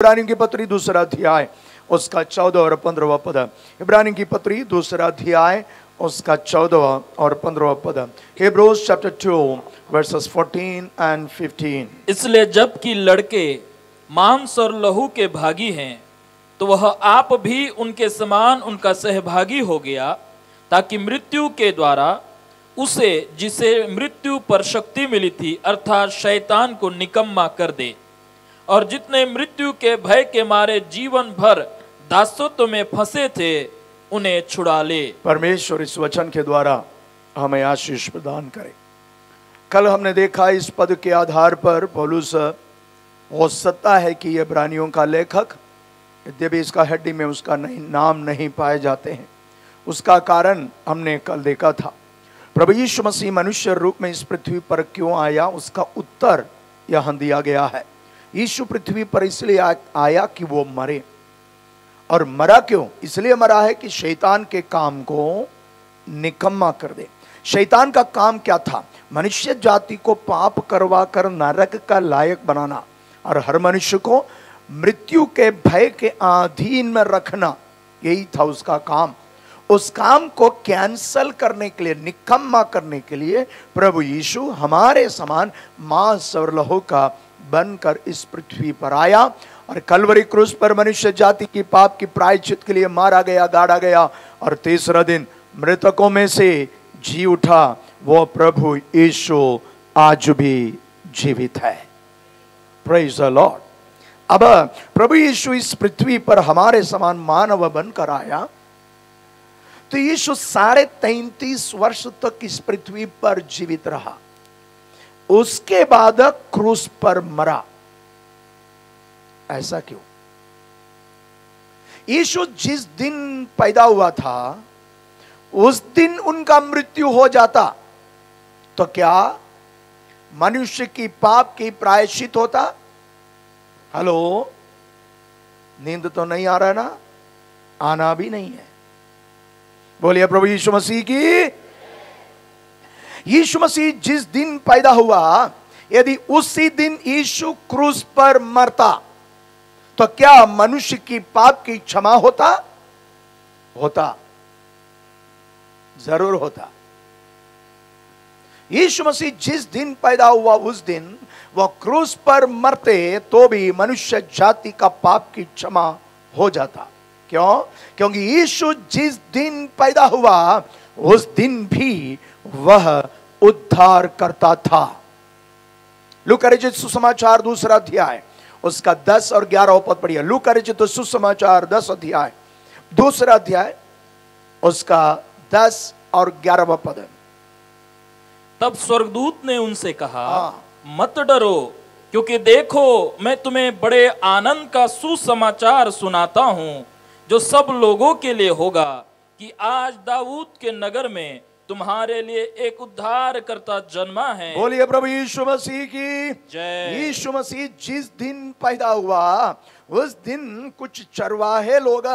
इब्रानियों की पत्री दूसरा अध्याय उसका 14 और 15वां पद। इब्रानियों की पत्री दूसरा अध्याय उसका 14 और 15वां पद। Hebrews chapter 2 verses 14 and 15। इसलिए जबकि लड़के मांस और लहू के भागी हैं, तो वह आप भी उनके समान उनका सहभागी हो गया, ताकि मृत्यु के द्वारा उसे जिसे मृत्यु पर शक्ति मिली थी अर्थात शैतान को निकम्मा कर दे, और जितने मृत्यु के भय के मारे जीवन भर दासत्व में फंसे थे उन्हें छुड़ा ले। परमेश्वर इस वचन के द्वारा हमें आशीष प्रदान करे। कल हमने देखा इस पद के आधार पर पौलुस हो सकता है कि ये इब्रानियों का लेखक, यद्यपि इसका हेडिंग में उसका नाम नहीं पाए जाते हैं। उसका कारण हमने कल देखा था। प्रभु यीशु मसीह मनुष्य रूप में इस पृथ्वी पर क्यों आया, उसका उत्तर यहाँ दिया गया है। यीशु पृथ्वी पर इसलिए आया कि वो मरे, और मरा क्यों? इसलिए मरा है कि शैतान के काम को निकम्मा कर दे। शैतान का काम क्या था? मनुष्य जाति को पाप करवा कर नरक का लायक बनाना और हर मनुष्य को मृत्यु के भय के अधीन में रखना, यही था उसका काम। उस काम को कैंसल करने के लिए, निकम्मा करने के लिए प्रभु यीशु हमारे समान मांस और लहू का बनकर इस पृथ्वी पर आया और कलवरी क्रूस पर मनुष्य जाति की पाप की प्रायश्चित के लिए मारा गया, गाड़ा गया, और तीसरा दिन मृतकों में से जी उठा। वो प्रभु यीशु आज भी जीवित है। Praise the Lord. अब प्रभु यीशु इस पृथ्वी पर हमारे समान मानव बनकर आया, तो यीशु 33.5 वर्ष तक इस पृथ्वी पर जीवित रहा। उसके बाद क्रूस पर मरा। ऐसा क्यों? यीशु जिस दिन पैदा हुआ था उस दिन उनका मृत्यु हो जाता, तो क्या मनुष्य की पाप की प्रायश्चित होता? हेलो, नींद तो नहीं आ रहा ना? आना भी नहीं है। बोलिए प्रभु यीशु मसीह की। यीशु मसीह जिस दिन पैदा हुआ, यदि उसी दिन यीशु क्रूस पर मरता, तो क्या मनुष्य की पाप की क्षमा होता? होता, जरूर होता। यीशु मसीह जिस दिन पैदा हुआ उस दिन वह क्रूस पर मरते तो भी मनुष्य जाति का पाप की क्षमा हो जाता। क्यों? क्योंकि यीशु जिस दिन पैदा हुआ उस दिन भी वह उद्धार करता था। लूका रचित सुसमाचार दूसरा अध्याय उसका 10 और 11 पद पढ़िए। लूका रचित सुसमाचार 10 अध्याय दूसरा अध्याय उसका 10 और 11 पद। तब स्वर्गदूत ने उनसे कहा, मत डरो, क्योंकि देखो मैं तुम्हें बड़े आनंद का सुसमाचार सुनाता हूं, जो सब लोगों के लिए होगा, कि आज दाऊद के नगर में तुम्हारे लिए एक उद्धार करता जन्मा है। बोलिए प्रभु यीशु मसीह की जय। यीशु मसीह जिस दिन पैदा हुआ उस दिन कुछ चरवाहे लोग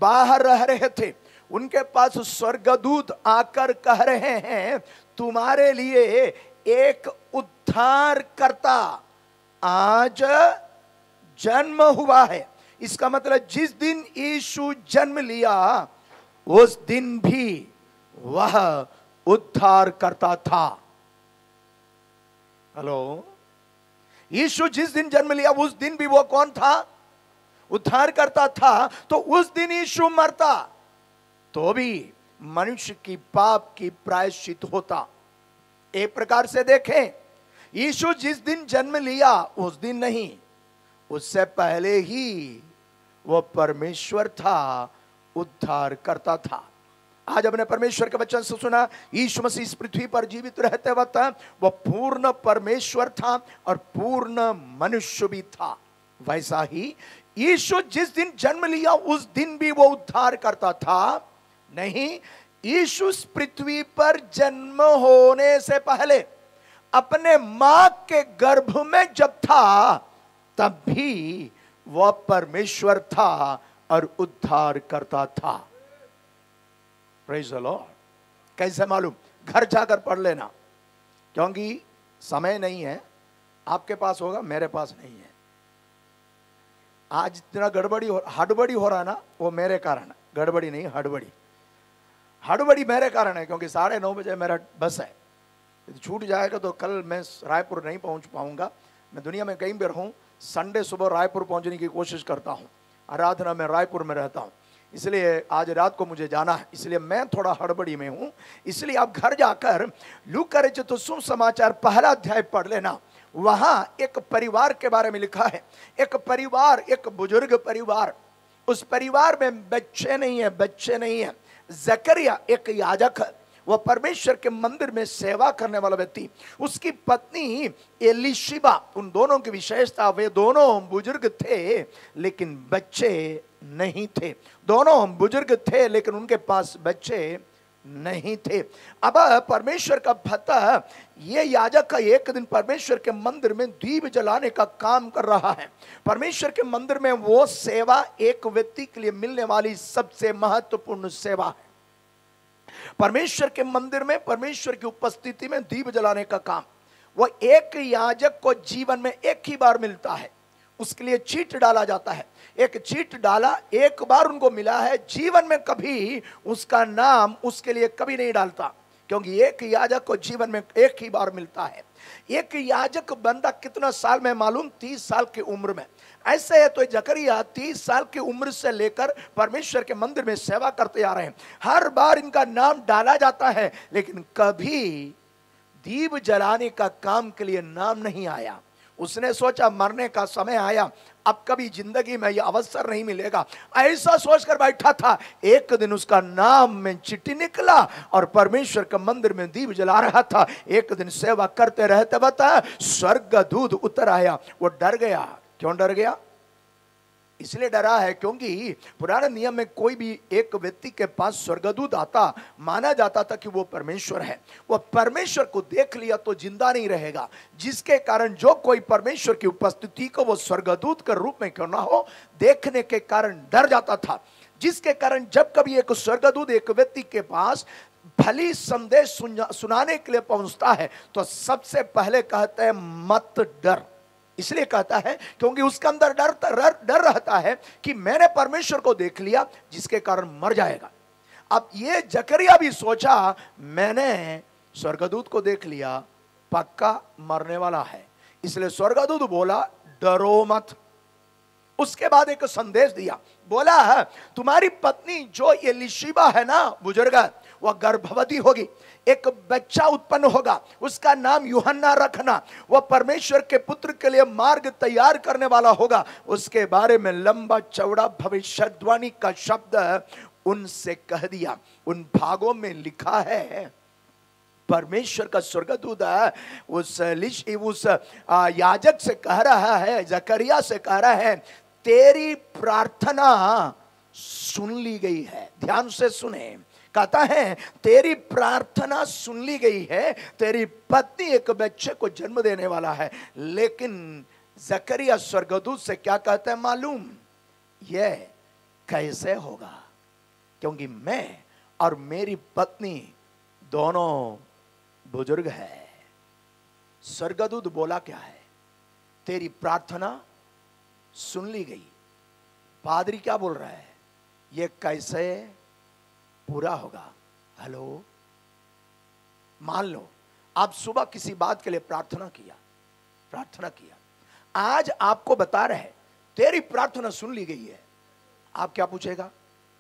बाहर रह रहे थे। उनके पास स्वर्गदूत आकर कह रहे हैं, तुम्हारे लिए एक उद्धार करता आज जन्म हुआ है। इसका मतलब जिस दिन यीशु जन्म लिया उस दिन भी वह उद्धार करता था। हेलो, यीशु जिस दिन जन्म लिया उस दिन भी वो कौन था? उद्धार करता था। तो उस दिन यीशु मरता तो भी मनुष्य की पाप की प्रायश्चित होता। एक प्रकार से देखें, यीशु जिस दिन जन्म लिया उस दिन नहीं, उससे पहले ही वो परमेश्वर था, उद्धार करता था। आज हमने परमेश्वर के वचन से सुना, यीशु मसीह इस पृथ्वी पर जीवित रहते वक्त वो पूर्ण परमेश्वर था और पूर्ण मनुष्य भी था। वैसा ही यीशु जिस दिन जन्म लिया उस दिन भी वो उद्धार करता था। नहीं, यीशु इस पृथ्वी पर जन्म होने से पहले अपने मां के गर्भ में जब था तब भी वह परमेश्वर था और उद्धार करता था। Praise the Lord. कैसे मालूम? घर जाकर पढ़ लेना, क्योंकि समय नहीं है। आपके पास होगा, मेरे पास नहीं है। आज इतना हड़बड़ी हो रहा है ना, वो मेरे कारण है। गड़बड़ी नहीं, हड़बड़ी मेरे कारण है, क्योंकि 9:30 बजे मेरा बस है। यदि छूट जाएगा तो कल मैं रायपुर नहीं पहुंच पाऊंगा। मैं दुनिया में कहीं भी रहूं, संडे सुबह रायपुर पहुंचने की कोशिश करता हूं। आराधना में रायपुर में रहता हूं, इसलिए आज रात को मुझे जाना है, इसलिए मैं थोड़ा हड़बड़ी में हूं। इसलिए आप घर जाकर लूका रचित सुसमाचार 1 अध्याय पढ़ लेना। वहां एक परिवार के बारे में लिखा है। एक परिवार, एक बुजुर्ग परिवार, उस परिवार में बच्चे नहीं है। जकरिया एक याजक है, वह परमेश्वर के मंदिर में सेवा करने वाला व्यक्ति। उसकी पत्नी एलिशिबा, उन दोनों की विशेषता, वे दोनों बुजुर्ग थे लेकिन बच्चे नहीं थे। दोनों बुजुर्ग थे लेकिन उनके पास बच्चे नहीं थे। अब परमेश्वर का भक्त ये याजक एक दिन परमेश्वर के मंदिर में दीप जलाने का काम कर रहा है। परमेश्वर के मंदिर में वो सेवा एक व्यक्ति के लिए मिलने वाली सबसे महत्वपूर्ण सेवा है। परमेश्वर के मंदिर में परमेश्वर की उपस्थिति में दीप जलाने का काम वो एक याजक को जीवन में एक ही बार मिलता है। उसके लिए चीट डाला जाता है। एक चीट डाला, एक बार उनको मिला है, जीवन में कभी उसका नाम उसके लिए कभी नहीं डालता, क्योंकि एक याजक को जीवन में एक ही बार मिलता है। एक याजक बंदा कितना साल में मालूम? 30 साल की उम्र में। ऐसे है तो जकरिया 30 साल की उम्र से लेकर परमेश्वर के मंदिर में सेवा करते आ रहे हैं। हर बार इनका नाम डाला जाता है, लेकिन कभी दीप जलाने का काम के लिए नाम नहीं आया। उसने सोचा मरने का समय आया, अब कभी जिंदगी में यह अवसर नहीं मिलेगा, ऐसा सोचकर बैठा था। एक दिन उसका नाम में चिट्ठी निकला और परमेश्वर के मंदिर में दीप जला रहा था। एक दिन सेवा करते रहते बता स्वर्गदूत उतर आया। वो डर गया। क्यों डर गया? इसलिए डरा है क्योंकि पुराने नियम में कोई भी एक व्यक्ति के पास स्वर्गदूत आता, माना जाता था कि वो परमेश्वर है। वो परमेश्वर को देख लिया तो जिंदा नहीं रहेगा, जिसके कारण जो कोई परमेश्वर की उपस्थिति को वो स्वर्गदूत के रूप में क्यों ना हो, देखने के कारण डर जाता था। जिसके कारण जब कभी एक स्वर्गदूत एक व्यक्ति के पास भली संदेश सुनाने के लिए पहुंचता है तो सबसे पहले कहते हैं मत डर। इसलिए कहता है क्योंकि उसके अंदर डर रहता है कि मैंने परमेश्वर को देख लिया, जिसके कारण मर जाएगा। अब ये जकरिया भी सोचा मैंने स्वर्गदूत को देख लिया, पक्का मरने वाला है। इसलिए स्वर्गदूत बोला डरो मत। उसके बाद एक संदेश दिया, बोला तुम्हारी पत्नी जो एलिशिबा है ना, बुजुर्ग, वह गर्भवती होगी, एक बच्चा उत्पन्न होगा, उसका नाम यूहन्ना रखना। वह परमेश्वर के पुत्र के लिए मार्ग तैयार करने वाला होगा। उसके बारे में लंबा चौड़ा भविष्यवाणी का शब्द उनसे कह दिया। उन भागों में लिखा है परमेश्वर का स्वर्गदूत उस याजक से कह रहा है, जकरिया से कह रहा है तेरी प्रार्थना सुन ली गई है। ध्यान से सुने, कहता है तेरी प्रार्थना सुन ली गई है, तेरी पत्नी एक बच्चे को जन्म देने वाला है। लेकिन जकरिया स्वर्गदूत से क्या कहता है मालूम? यह कैसे होगा? क्योंकि मैं और मेरी पत्नी दोनों बुजुर्ग है। स्वर्गदूत बोला क्या है? तेरी प्रार्थना सुन ली गई। पादरी क्या बोल रहा है? यह कैसे पूरा होगा? हेलो, मान लो आप सुबह किसी बात के लिए प्रार्थना किया, आज आपको बता रहे तेरी प्रार्थना सुन ली गई है। आप क्या पूछेगा?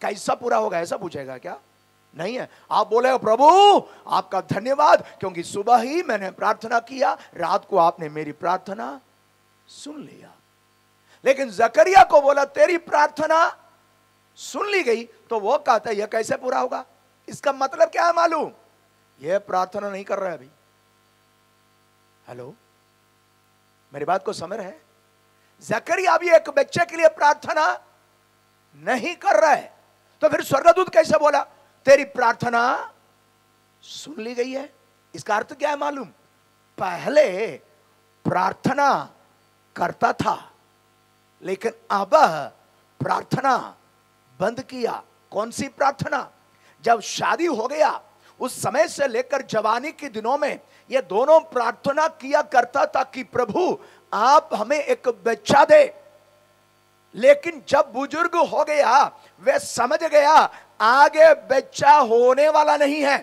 कैसा पूरा होगा? ऐसा पूछेगा क्या? नहीं है। आप बोले प्रभु आपका धन्यवाद, क्योंकि सुबह ही मैंने प्रार्थना किया, रात को आपने मेरी प्रार्थना सुन लिया। लेकिन जकरिया को बोला तेरी प्रार्थना सुन ली गई, तो वो कहता है यह कैसे पूरा होगा? इसका मतलब क्या है मालूम? यह प्रार्थना नहीं कर रहा है अभी। हेलो, मेरी बात को समझ रहे हैं? जकरिया अभी एक बच्चे के लिए प्रार्थना नहीं कर रहा है, तो फिर स्वर्गदूत कैसे बोला तेरी प्रार्थना सुन ली गई है? इसका अर्थ क्या है मालूम? पहले प्रार्थना करता था, लेकिन अब प्रार्थना बंद किया। कौन सी प्रार्थना? जब शादी हो गया उस समय से लेकर जवानी के दिनों में ये दोनों प्रार्थना किया करता था कि प्रभु आप हमें एक बच्चा दे। लेकिन जब बुजुर्ग हो गया, वे समझ गया आगे बच्चा होने वाला नहीं है।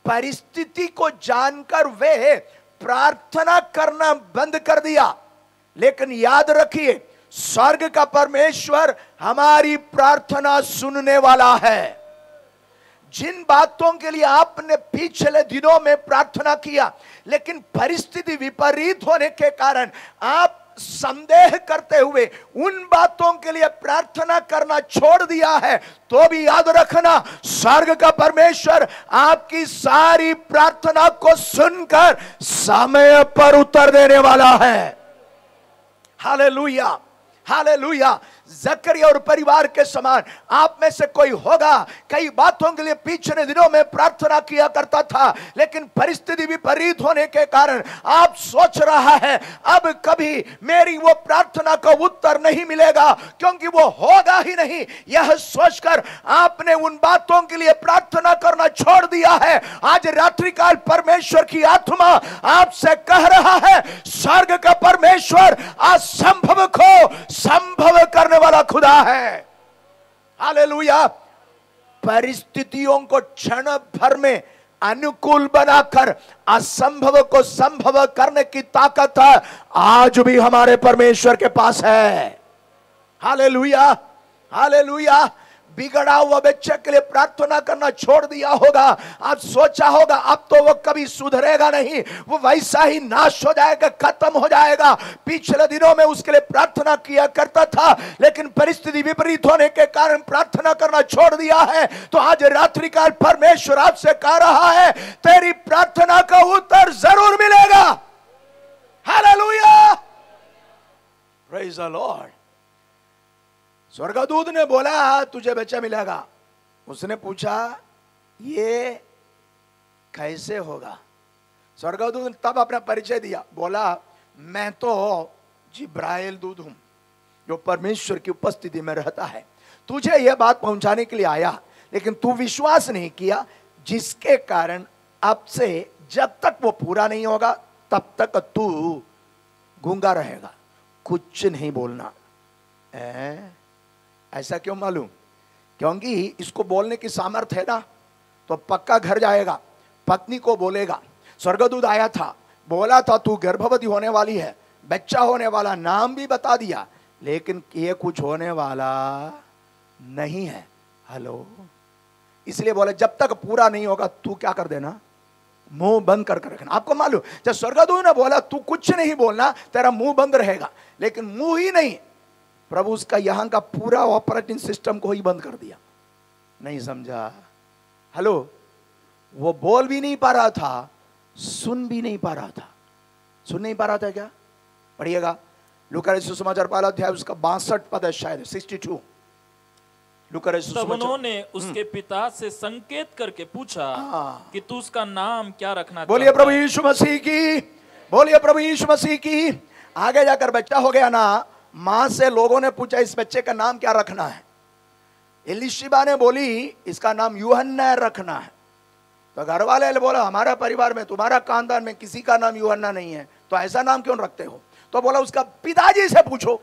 परिस्थिति को जानकर वे प्रार्थना करना बंद कर दिया। लेकिन याद रखिए, स्वर्ग का परमेश्वर हमारी प्रार्थना सुनने वाला है। जिन बातों के लिए आपने पिछले दिनों में प्रार्थना किया, लेकिन परिस्थिति विपरीत होने के कारण आप संदेह करते हुए उन बातों के लिए प्रार्थना करना छोड़ दिया है, तो भी याद रखना, स्वर्ग का परमेश्वर आपकी सारी प्रार्थना को सुनकर समय पर उत्तर देने वाला है। Hallelujah, hallelujah. जकरिया और परिवार के समान आप में से कोई होगा, कई बातों के लिए पिछले दिनों में प्रार्थना किया करता था, लेकिन परिस्थिति विपरीत होने के कारण आप सोच रहा है अब कभी मेरी वो प्रार्थना का उत्तर नहीं मिलेगा, क्योंकि वो होगा ही नहीं। यह सोचकर आपने उन बातों के लिए प्रार्थना करना छोड़ दिया है। आज रात्रिकाल परमेश्वर की आत्मा आपसे कह रहा है, स्वर्ग का परमेश्वर असंभव को संभव करने वाला खुदा है। हालेलुया। परिस्थितियों को क्षण भर में अनुकूल बनाकर असंभव को संभव करने की ताकत आज भी हमारे परमेश्वर के पास है। Hallelujah, hallelujah. बिगड़ा हुआ बच्चे के लिए प्रार्थना करना छोड़ दिया होगा। आप सोचा होगा अब तो वो कभी सुधरेगा नहीं, वो वैसा ही नाश हो जाएगा, खत्म हो जाएगा। पिछले दिनों में उसके लिए प्रार्थना किया करता था, लेकिन परिस्थिति विपरीत होने के कारण प्रार्थना करना छोड़ दिया है। तो आज रात्रिकाल परमेश्वर आपसे कह रहा है, तेरी प्रार्थना का उत्तर जरूर मिलेगा। Hallelujah, praise the Lord. स्वर्गदूत ने बोला तुझे बच्चा मिलेगा। उसने पूछा ये कैसे होगा? स्वर्गदूत ने तब अपना परिचय दिया, बोला मैं तो जिब्राइल दूत हूं, जो परमेश्वर की उपस्थिति में रहता है। तुझे यह बात पहुंचाने के लिए आया, लेकिन तू विश्वास नहीं किया, जिसके कारण अब से जब तक वो पूरा नहीं होगा तब तक तू गूंगा रहेगा, कुछ नहीं बोलना। ऐसा क्यों मालूम? क्योंकि इसको बोलने की सामर्थ्य है ना, तो पक्का घर जाएगा, पत्नी को बोलेगा। स्वर्गदूत आया था, बोला था तू गर्भवती होने वाली है, बच्चा होने वाला, नाम भी बता दिया, लेकिन ये कुछ होने वाला नहीं है। हेलो, इसलिए बोले जब तक पूरा नहीं होगा तू क्या कर देना, मुंह बंद कर रखना। आपको मालूम, जब स्वर्गदूत ने बोला तू कुछ नहीं बोलना, तेरा मुंह बंद रहेगा, लेकिन मुंह ही नहीं, प्रभु उसका यहां का पूरा ऑपरेटिंग सिस्टम को ही बंद कर दिया। नहीं समझा? हेलो, वो बोल भी नहीं पा रहा था, सुन भी नहीं पा रहा था। सुन नहीं पा रहा था क्या? पढ़िएगा लूका रचित सुसमाचार पहला अध्याय उसका 62 पद है, शायद 62। लूका रचित तब उन्होंने उसके पिता से संकेत करके पूछा कि तू उसका नाम क्या रखना? बोलिए प्रभु यीशु मसीह की, बोलिए प्रभु यीशु मसीह की। आगे जाकर बच्चा हो गया ना, मां से लोगों ने पूछा इस बच्चे का नाम क्या रखना है? एलिशिबा ने बोली इसका नाम यूहन्ना रखना है। तो घर वाले ने बोला हमारा परिवार में, तुम्हारा खानदान में किसी का नाम यूहन्ना नहीं है, तो ऐसा नाम क्यों रखते हो? तो बोला उसका पिताजी से पूछो।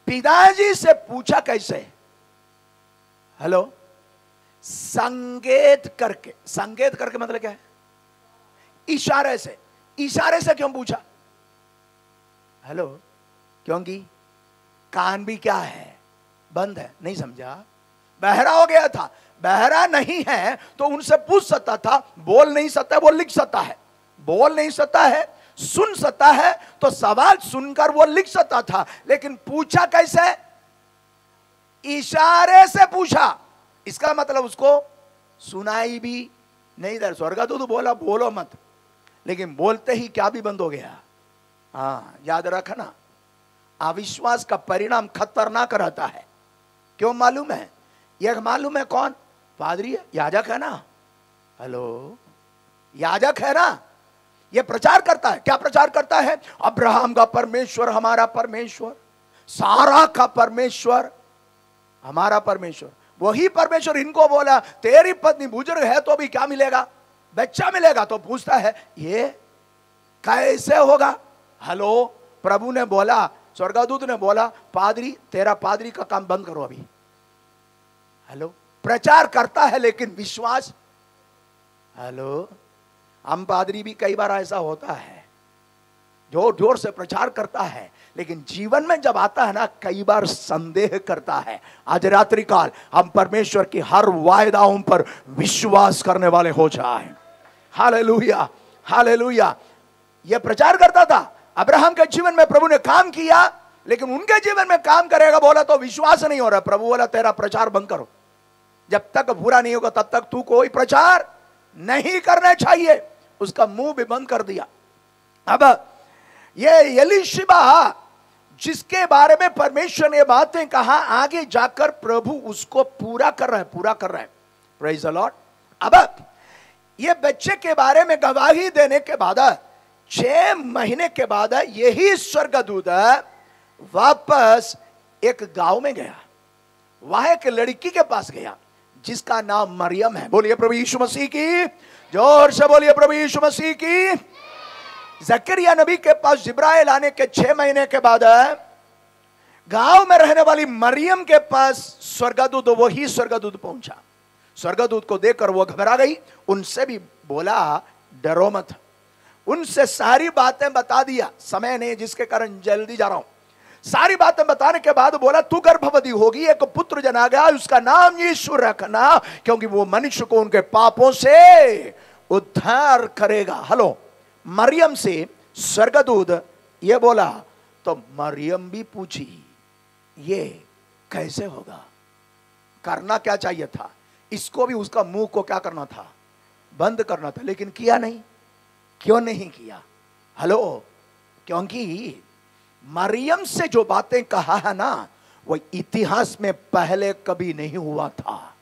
पिताजी से पूछा कैसे? हेलो, संकेत करके। संकेत करके मतलब क्या है? इशारे से। इशारे से क्यों पूछा? हेलो, क्योंकि कान भी क्या है, बंद है। नहीं समझा? बहरा हो गया था। बहरा नहीं है तो उनसे पूछ सकता था, बोल नहीं सकता वो लिख सकता है, बोल नहीं सकता है सुन सकता है, तो सवाल सुनकर वो लिख सकता था, लेकिन पूछा कैसे? इशारे से पूछा। इसका मतलब उसको सुनाई भी नहीं दे। स्वर्गदूत बोला बोलो मत, लेकिन बोलते ही क्या भी बंद हो गया। हाँ, याद रखना, अविश्वास का परिणाम खतरनाक रहता है। क्यों मालूम है? यह मालूम है कौन? पादरी है, याजक है ना। हेलो, याजक है ना। यह प्रचार करता है। क्या प्रचार करता है? अब्राहम का परमेश्वर हमारा परमेश्वर, सारा का परमेश्वर हमारा परमेश्वर। वही परमेश्वर इनको बोला तेरी पत्नी बुजुर्ग है तो भी क्या मिलेगा? बच्चा मिलेगा। तो पूछता है ये कैसे होगा? हेलो, प्रभु ने बोला स्वर्गदूत ने बोला, पादरी, तेरा पादरी का काम बंद करो अभी। हेलो, प्रचार करता है लेकिन विश्वास, हेलो, हम पादरी भी कई बार ऐसा होता है, जोर जोर से प्रचार करता है लेकिन जीवन में जब आता है ना, कई बार संदेह करता है। आज रात्रि काल हम परमेश्वर की हर वायदाओं पर विश्वास करने वाले हो जाएं। Hallelujah, hallelujah. यह प्रचार करता था, अब्राहम के जीवन में प्रभु ने काम किया, लेकिन उनके जीवन में काम करेगा बोला तो विश्वास नहीं हो रहा। प्रभु बोला, तेरा प्रचार बंद करो, जब तक पूरा नहीं होगा तब तक तू कोई प्रचार नहीं करना चाहिए। उसका मुंह भी बंद कर दिया। अब ये एलीशिबा, जिसके बारे में परमेश्वर ने बातें कहा, आगे जाकर प्रभु उसको पूरा कर रहा है, पूरा कर रहा है। Praise the Lord. अब ये बच्चे के बारे में गवाही देने के बाद 6 महीने के बाद यही स्वर्गदूत वापस एक गांव में गया। वहां एक लड़की के पास गया जिसका नाम मरियम है। बोलिए प्रभु यीशु मसीह की, जोर से बोलिए प्रभु यीशु मसीह की। जकरिया नबी के पास जिब्राइल आने के 6 महीने के बाद गांव में रहने वाली मरियम के पास स्वर्गदूत, वही स्वर्गदूत पहुंचा। स्वर्गदूत को देखकर वो घबरा गई। उनसे भी बोला, डरो मत। उनसे सारी बातें बता दिया, समय नहीं जिसके कारण जल्दी जा रहा हूं। सारी बातें बताने के बाद बोला, तू गर्भवती होगी, एक पुत्र जना गया, उसका नाम यीशु रखना, क्योंकि वो मनुष्य को उनके पापों से उद्धार करेगा। हेलो, मरियम से स्वर्गदूत ये बोला तो मरियम भी पूछी, ये कैसे होगा? करना क्या चाहिए था? इसको भी उसका मुंह को क्या करना था? बंद करना था, लेकिन किया नहीं। क्यों नहीं किया? हेलो, क्योंकि मरियम से जो बातें कहा है ना, वो इतिहास में पहले कभी नहीं हुआ था।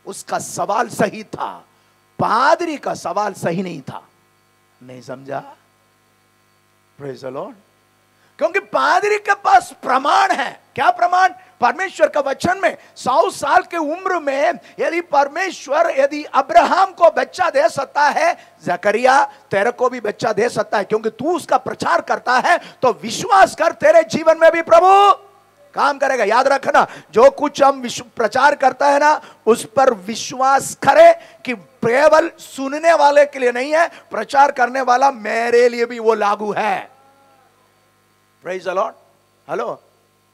उसका सवाल सही था, पादरी का सवाल सही नहीं था। नहीं समझा? Praise the Lord. क्योंकि पादरी के पास प्रमाण है। क्या प्रमाण? परमेश्वर का वचन में 100 साल की उम्र में यदि परमेश्वर यदि अब्राहम को बच्चा दे सकता है, जकरिया तेरे को भी बच्चा दे सकता है, क्योंकि तू उसका प्रचार करता है, तो विश्वास कर, तेरे जीवन में भी प्रभु काम करेगा। याद रखना, जो कुछ हम प्रचार करता है ना, उस पर विश्वास करे कि केवल सुनने वाले के लिए नहीं है, प्रचार करने वाला मेरे लिए भी वो लागू है। Praise the Lord. हेलो,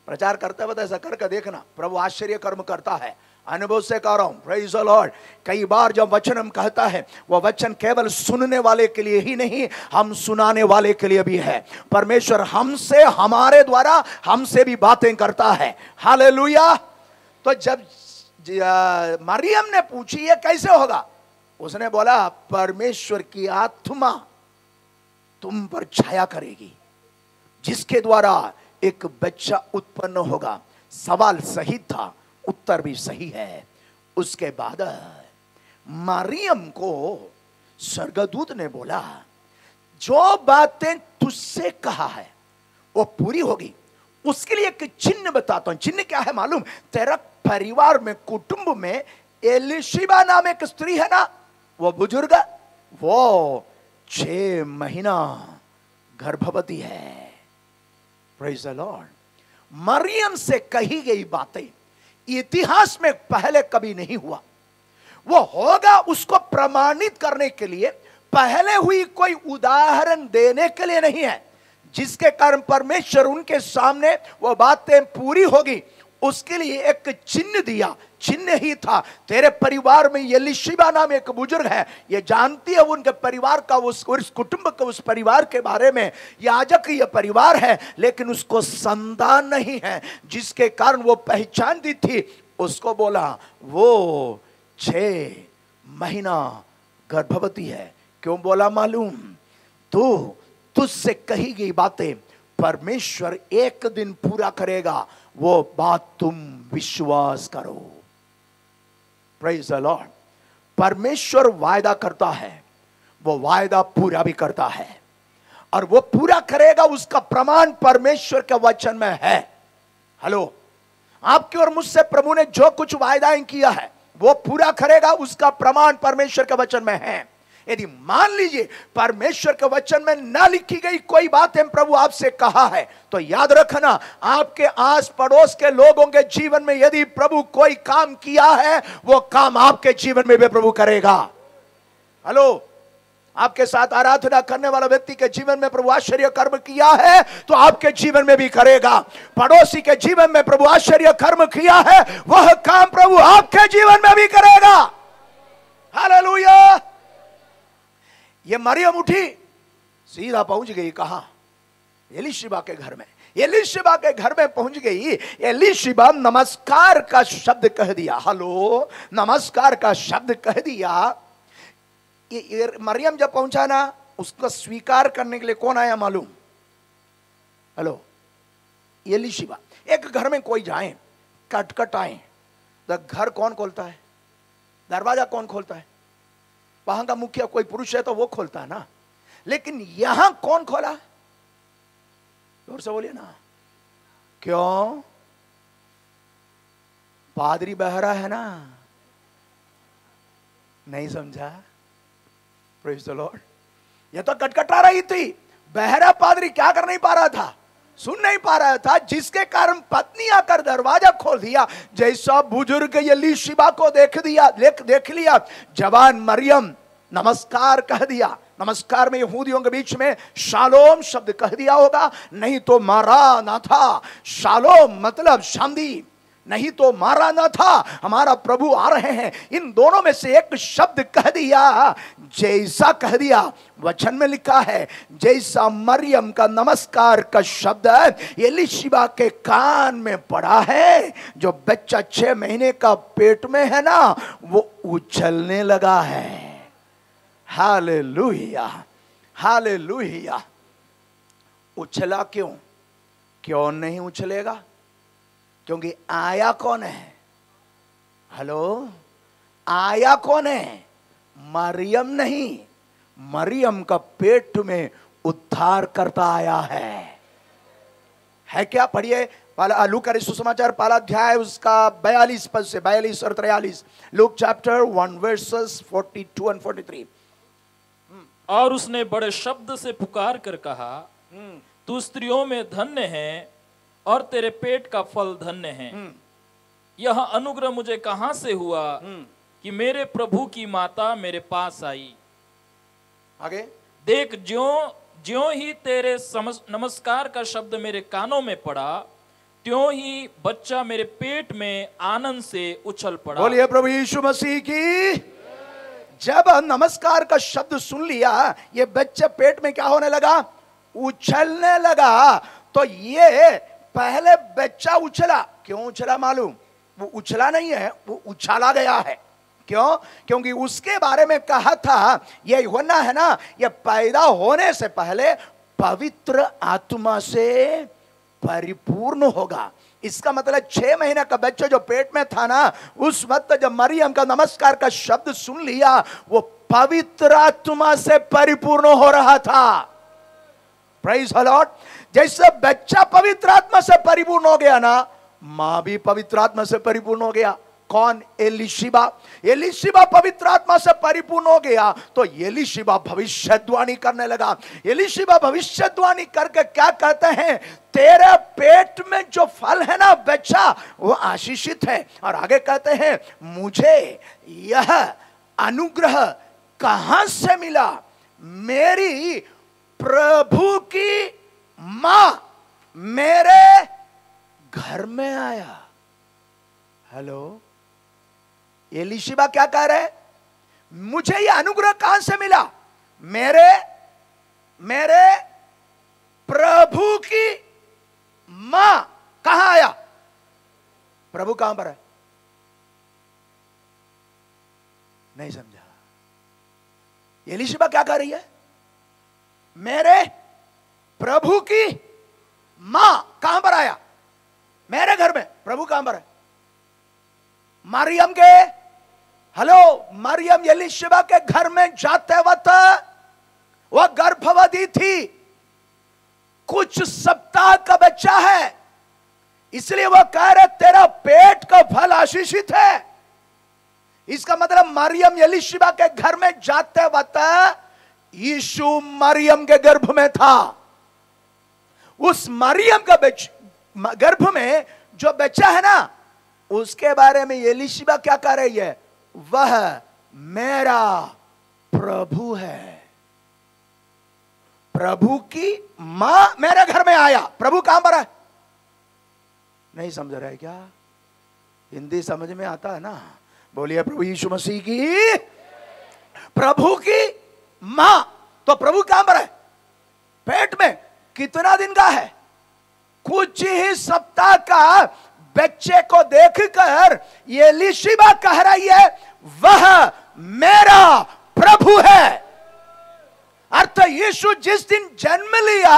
प्रचार करते वक्त ऐसा करके देखना, प्रभु आश्चर्य कर्म करता है। अनुभव से कह रहा हूं, प्रेज द लॉर्ड। कई बार जब वचन हम कहता है, वह वचन केवल सुनने वाले के लिए ही नहीं, हम सुनाने वाले के लिए भी है। परमेश्वर हमसे, हमारे द्वारा हमसे भी बातें करता है। हालेलुया। तो जब मरियम ने पूछी ये कैसे होगा, उसने बोला, परमेश्वर की आत्मा तुम पर छाया करेगी, जिसके द्वारा एक बच्चा उत्पन्न होगा। सवाल सही था, उत्तर भी सही है। उसके बाद मरियम को स्वर्गदूत ने बोला, जो बातें तुझसे कहा है वो पूरी होगी। उसके लिए एक चिन्ह बताता हूं। चिन्ह क्या है मालूम? तेरा परिवार में, कुटुंब में एलीशिबा नाम एक स्त्री है ना, वो बुजुर्ग, वो 6 महीना गर्भवती है। Praise the Lord. मरियम से कही गई बातें इतिहास में पहले कभी नहीं हुआ। वो होगा उसको प्रमाणित करने के लिए, पहले हुई कोई उदाहरण देने के लिए नहीं है, जिसके कारण परमेश्वर उनके सामने वो बातें पूरी होगी। उसके लिए एक चिन्ह दिया। चिन्ह ही था, तेरे परिवार में एलीशिबा नाम एक बुजुर्ग है, ये जानती है उनके परिवार का, उस कुटुंब का, उस परिवार के बारे में। याजक ये परिवार है, लेकिन उसको संतान नहीं है, जिसके कारण वो पहचानती थी। उसको बोला वो 6 महीना गर्भवती है। क्यों बोला मालूम? तो तुझसे कही गई बातें परमेश्वर एक दिन पूरा करेगा, वो बात तुम विश्वास करो। Praise the Lord. परमेश्वर वायदा करता है, वो वायदा पूरा भी करता है, और वो पूरा करेगा, उसका प्रमाण परमेश्वर के वचन में है। हेलो, आपके और मुझसे प्रभु ने जो कुछ वायदाएं किया है वो पूरा करेगा, उसका प्रमाण परमेश्वर के वचन में है। यदि मान लीजिए परमेश्वर के वचन में ना लिखी गई कोई बात है प्रभु आपसे कहा है, तो याद रखना आपके आस पड़ोस के लोगों के जीवन में यदि प्रभु कोई काम किया है, वो काम आपके जीवन में भी प्रभु करेगा। हेलो, आपके साथ आराधना करने वाला व्यक्ति के जीवन में प्रभु आश्चर्य कर्म किया है तो आपके जीवन में भी करेगा। पड़ोसी के जीवन में प्रभु आश्चर्य कर्म किया है, वह काम प्रभु आपके जीवन में भी करेगा। हालेलुया। ये मरियम उठी, सीधा पहुंच गई कहां? एलीशिबा के घर में। एलीशिबा के घर में पहुंच गई। एलीशिबा नमस्कार का शब्द कह दिया। हेलो, नमस्कार का शब्द कह दिया। मरियम जब पहुंचा ना, उसको स्वीकार करने के लिए कौन आया मालूम? हेलो, एलीशिबा। एक घर में कोई जाए, कटकट आए, तो घर कौन खोलता है? दरवाजा कौन खोलता है? वहां का मुखिया कोई पुरुष है तो वो खोलता है ना, लेकिन यहां कौन खोला? जोर से बोलिए ना। क्यों? पादरी बहरा है ना। नहीं समझा? Praise the Lord. ये तो कटकटा रही थी। बहरा पादरी क्या कर नहीं पा रहा था? सुन नहीं पा रहा था, जिसके कारण पत्नी आकर दरवाजा खोल दिया। जैसा बुजुर्ग एलीशिबा को देख लिया, जवान मरियम नमस्कार कह दिया। नमस्कार में यहूदियों के बीच में शालोम शब्द कह दिया होगा, नहीं तो मारा ना था। शालोम मतलब शांति, नहीं तो मारा ना था। हमारा प्रभु आ रहे हैं। इन दोनों में से एक शब्द कह दिया, जैसा कह दिया। वचन में लिखा है, जैसा मरियम का नमस्कार का शब्द एलीशिबा के कान में पड़ा है, जो बच्चा 6 महीने का पेट में है ना, वो उछलने लगा है। Hallelujah, hallelujah. उछला क्यों? क्यों नहीं उछलेगा? क्योंकि आया कौन है? हेलो, आया कौन है? मरियम नहीं, मरियम का पेट में उद्धार करता आया है क्या? पढ़िए लूका का सुसमाचार 1 अध्याय उसका 42 पद से 42 और 43। Luke chapter 1 versus 42 and 43। और उसने बड़े शब्द से पुकार कर कहा, तू स्त्रियों में धन्य है और तेरे पेट का फल धन्य है। यह अनुग्रह मुझे कहां से हुआ कि मेरे प्रभु की माता मेरे पास आई? आगे देख, ज्यों ही तेरे नमस्कार का शब्द मेरे कानों में पड़ा, त्यों ही बच्चा मेरे पेट में आनंद से उछल पड़ा। बोलिए प्रभु यीशु मसीह की। जब नमस्कार का शब्द सुन लिया, ये बच्चा पेट में क्या होने लगा? उछलने लगा। तो ये पहले बच्चा उछला। क्यों उछला मालूम? वो उछला नहीं है, वो उछाला गया है। क्यों? क्योंकि उसके बारे में कहा था, ये यूहन्ना है ना, ये पैदा होने से पहले पवित्र आत्मा से परिपूर्ण होगा। इसका मतलब 6 महीने का बच्चा जो पेट में था ना, उस वक्त जब मरियम का नमस्कार का शब्द सुन लिया, वो पवित्र आत्मा से परिपूर्ण हो रहा था। Praise the Lord. जैसे बच्चा पवित्र आत्मा से परिपूर्ण हो गया ना, मां भी पवित्र आत्मा से परिपूर्ण हो गया। कौन? एलीशिबा। एलीशिबा पवित्र आत्मा से परिपूर्ण हो गया तो एलीशिबा भविष्यवाणी करने लगा। एलीशिबा भविष्यवाणी करके क्या कहते हैं? तेरे पेट में जो फल है ना बच्चा, वो आशीषित है। और आगे कहते हैं, मुझे यह अनुग्रह कहां से मिला? मेरी प्रभु की मां मेरे घर में आया। हेलो, एलीशिबा क्या कह रहे? मुझे यह अनुग्रह कहां से मिला? मेरे प्रभु की मां कहां आया? प्रभु कहां पर है? नहीं समझा? एलीशिबा क्या कह रही है? मेरे प्रभु की मां कहां पर आया? मेरे घर में। प्रभु कहां पर है? मरियम के। हेलो, मरियम एलीशिबा के घर में जाते वक्त वह गर्भवती थी। कुछ सप्ताह का बच्चा है, इसलिए वह कह रहे तेरा पेट का फल आशीषित है। इसका मतलब मरियम एलीशिबा के घर में जाते वक्त यीशु मरियम के गर्भ में था। उस मरियम का गर्भ में जो बच्चा है ना, उसके बारे में एलीशिबा क्या कह रही है? वह मेरा प्रभु है। प्रभु की मां मेरे घर में आया। प्रभु कहां पर है? नहीं समझ रहे क्या? हिंदी समझ में आता है ना? बोलिए प्रभु यीशु मसीह की। प्रभु की मां, तो प्रभु कहां पर है? पेट में। कितना दिन का है? कुछ ही सप्ताह का बच्चे को देखकर एलीशिबा कह रही है वह मेरा प्रभु है। अर्थ यीशु जिस दिन जन्म लिया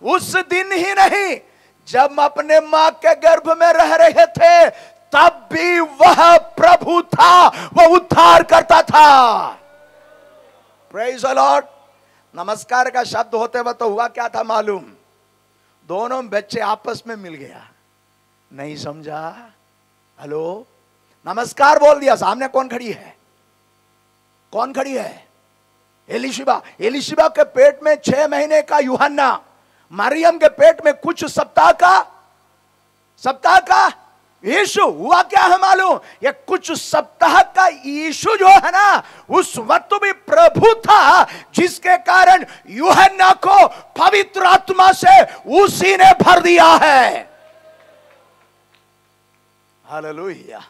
उस दिन ही नहीं, जब अपने मां के गर्भ में रह रहे थे तब भी वह प्रभु था, वह उद्धार करता था। Praise the Lord. नमस्कार का शब्द होते वक्त तो हुआ क्या था मालूम? दोनों बच्चे आपस में मिल गया। नहीं समझा? हेलो, नमस्कार बोल दिया, सामने कौन खड़ी है? कौन खड़ी है? एलीशिबा। एलीशिबा के पेट में 6 महीने का यूहन्ना, मरियम के पेट में कुछ सप्ताह का यीशु। हुआ क्या है मालूम? ये कुछ सप्ताह का यीशु जो है ना, उस वक्त भी प्रभु था, जिसके कारण यूहन्ना को पवित्र आत्मा से उसी ने भर दिया है। हालेलुया।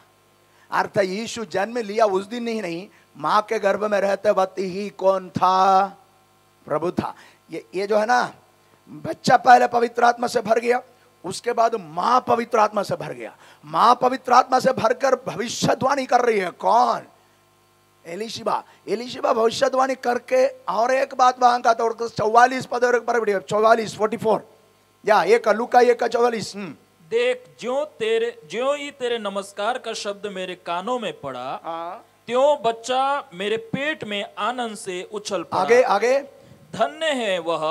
अर्थ यीशु जन्म लिया उस दिन ही नहीं, मां के गर्भ में रहते वक्त ही कौन था? प्रभु था। ये जो है ना, बच्चा पहले पवित्र आत्मा से भर गया, उसके बाद मां पवित्र आत्मा से भर गया। मां पवित्र आत्मा से भरकर भविष्यवाणी कर रही है। कौन? एलीशिबा। एलीशिबा भविष्यवाणी करके और एक बात वहां का तो 44 पद पर 44 44 या एक लूका 1:44। देख, ज्यों ही तेरे नमस्कार का शब्द मेरे कानों में पड़ा, त्यों बच्चा मेरे पेट में आनंद से उछल पड़ा। आगे धन्य है वह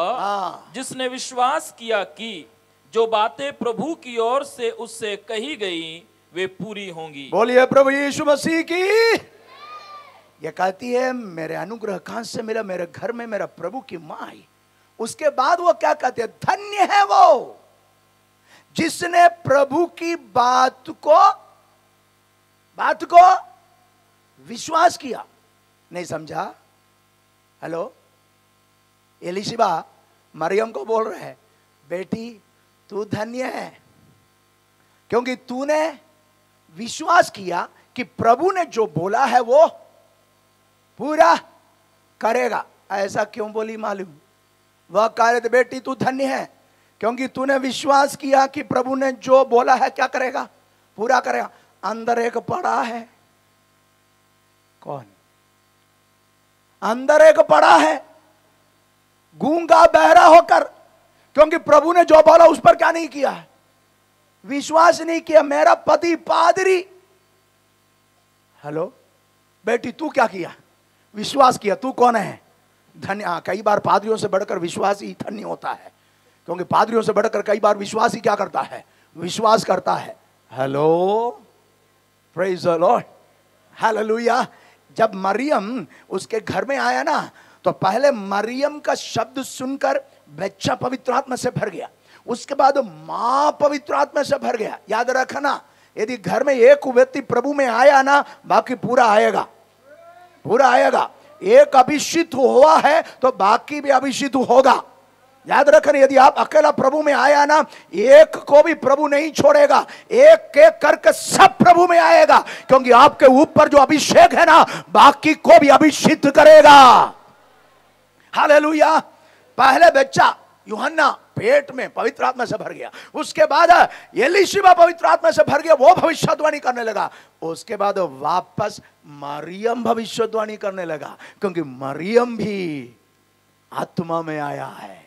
जिसने विश्वास किया कि जो बातें प्रभु की ओर से उससे कही गई वे पूरी होंगी। बोलिए प्रभु यीशु मसीह की। ये कहती है मेरे अनुग्रह कहां से मिला? मेरे घर में मेरा प्रभु की मां आई। उसके बाद वो क्या कहते हैं? धन्य है वो जिसने प्रभु की बात को विश्वास किया। नहीं समझा? हेलो, एलीशिबा मरियम को बोल रहे हैं, बेटी तू धन्य है क्योंकि तूने विश्वास किया कि प्रभु ने जो बोला है वो पूरा करेगा। ऐसा क्यों बोली मालूम? वह कह रहे थे बेटी तू धन्य है क्योंकि तूने विश्वास किया कि प्रभु ने जो बोला है क्या करेगा? पूरा करेगा। अंदर एक पड़ा है। कौन? अंदर एक पड़ा है गूंगा बहरा होकर, क्योंकि प्रभु ने जो बोला उस पर क्या नहीं किया है? विश्वास नहीं किया। मेरा पति पादरी। हेलो बेटी तू क्या किया? विश्वास किया। तू कौन है? धन्य। कई बार पादरियों से बढ़कर विश्वासी धन्य होता है, क्योंकि पादरियों से बढ़कर कई बार विश्वासी क्या करता है? विश्वास करता है। Hello, praise the Lord, hallelujah. जब मरियम उसके घर में आया ना, तो पहले मरियम का शब्द सुनकर बच्चा पवित्र आत्मा से भर गया। उसके बाद मां पवित्र आत्मा से भर गया। याद रखना, यदि घर में एक व्यक्ति प्रभु में आया ना, बाकी पूरा आएगा, पूरा आएगा। एक अभिषिक्त हुआ है तो बाकी भी अभिषिक्त होगा। याद रखना, यदि आप अकेला प्रभु में आया ना, एक को भी प्रभु नहीं छोड़ेगा। एक एक करके सब प्रभु में आएगा, क्योंकि आपके ऊपर जो अभिषेक है ना, बाकी को भी अभिषिक्त करेगा। हालेलुया। पहले बच्चा यूहन्ना पेट में पवित्र आत्मा से भर गया। उसके बाद एलीशिबा पवित्र आत्मा से भर गया, वो भविष्यवाणी करने लगा। उसके बाद वापस मरियम भविष्यवाणी करने लगा, क्योंकि मरियम भी आत्मा में आया है।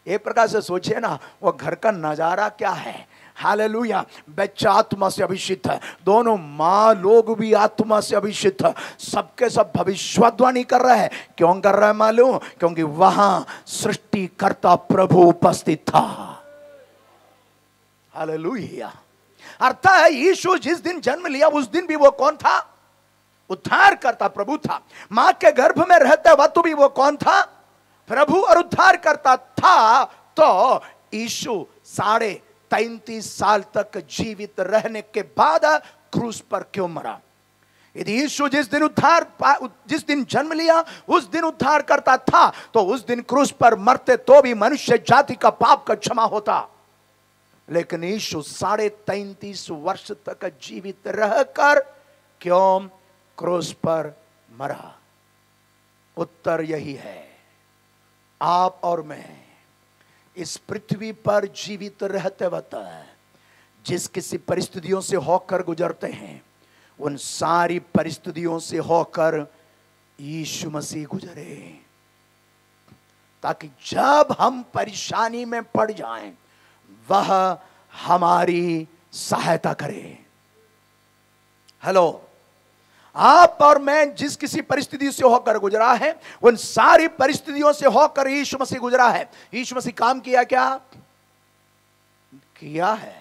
एक प्रकार से सोचिए ना, वो घर का नजारा क्या है। हालेलुया। बच्चा आत्मा से अभिषिक्त है, दोनों माँ लोग भी आत्मा से अभिषिक्त है, सबके सब भविष्यवाणी कर रहे हैं। क्यों कर रहे हैं मालूम? क्योंकि वहां सृष्टिकर्ता प्रभु उपस्थित था। हालेलुया। अर्थात यीशु जिस दिन जन्म लिया उस दिन भी वो कौन था? उद्धार करता प्रभु था। मां के गर्भ में रहते वक्त भी वो कौन था? प्रभु और उद्धार करता था। तो यीशु 33.5 साल तक जीवित रहने के बाद क्रूस पर क्यों मरा? यदि यीशु जिस दिन जन्म लिया उस दिन उद्धार करता था, तो उस दिन क्रूस पर मरते तो भी मनुष्य जाति का पाप का क्षमा होता। लेकिन यीशु 33.5 वर्ष तक जीवित रहकर क्यों क्रूस पर मरा? उत्तर यही है, आप और मैं इस पृथ्वी पर जीवित रहते वक्त जिस किसी परिस्थितियों से होकर गुजरते हैं, उन सारी परिस्थितियों से होकर यीशु मसीह गुजरे, ताकि जब हम परेशानी में पड़ जाएं वह हमारी सहायता करे। हेलो, आप और मैं जिस किसी परिस्थिति से होकर गुजरा है, उन सारी परिस्थितियों से होकर यीशु मसीह गुजरा है। यीशु मसीह काम किया क्या? किया है।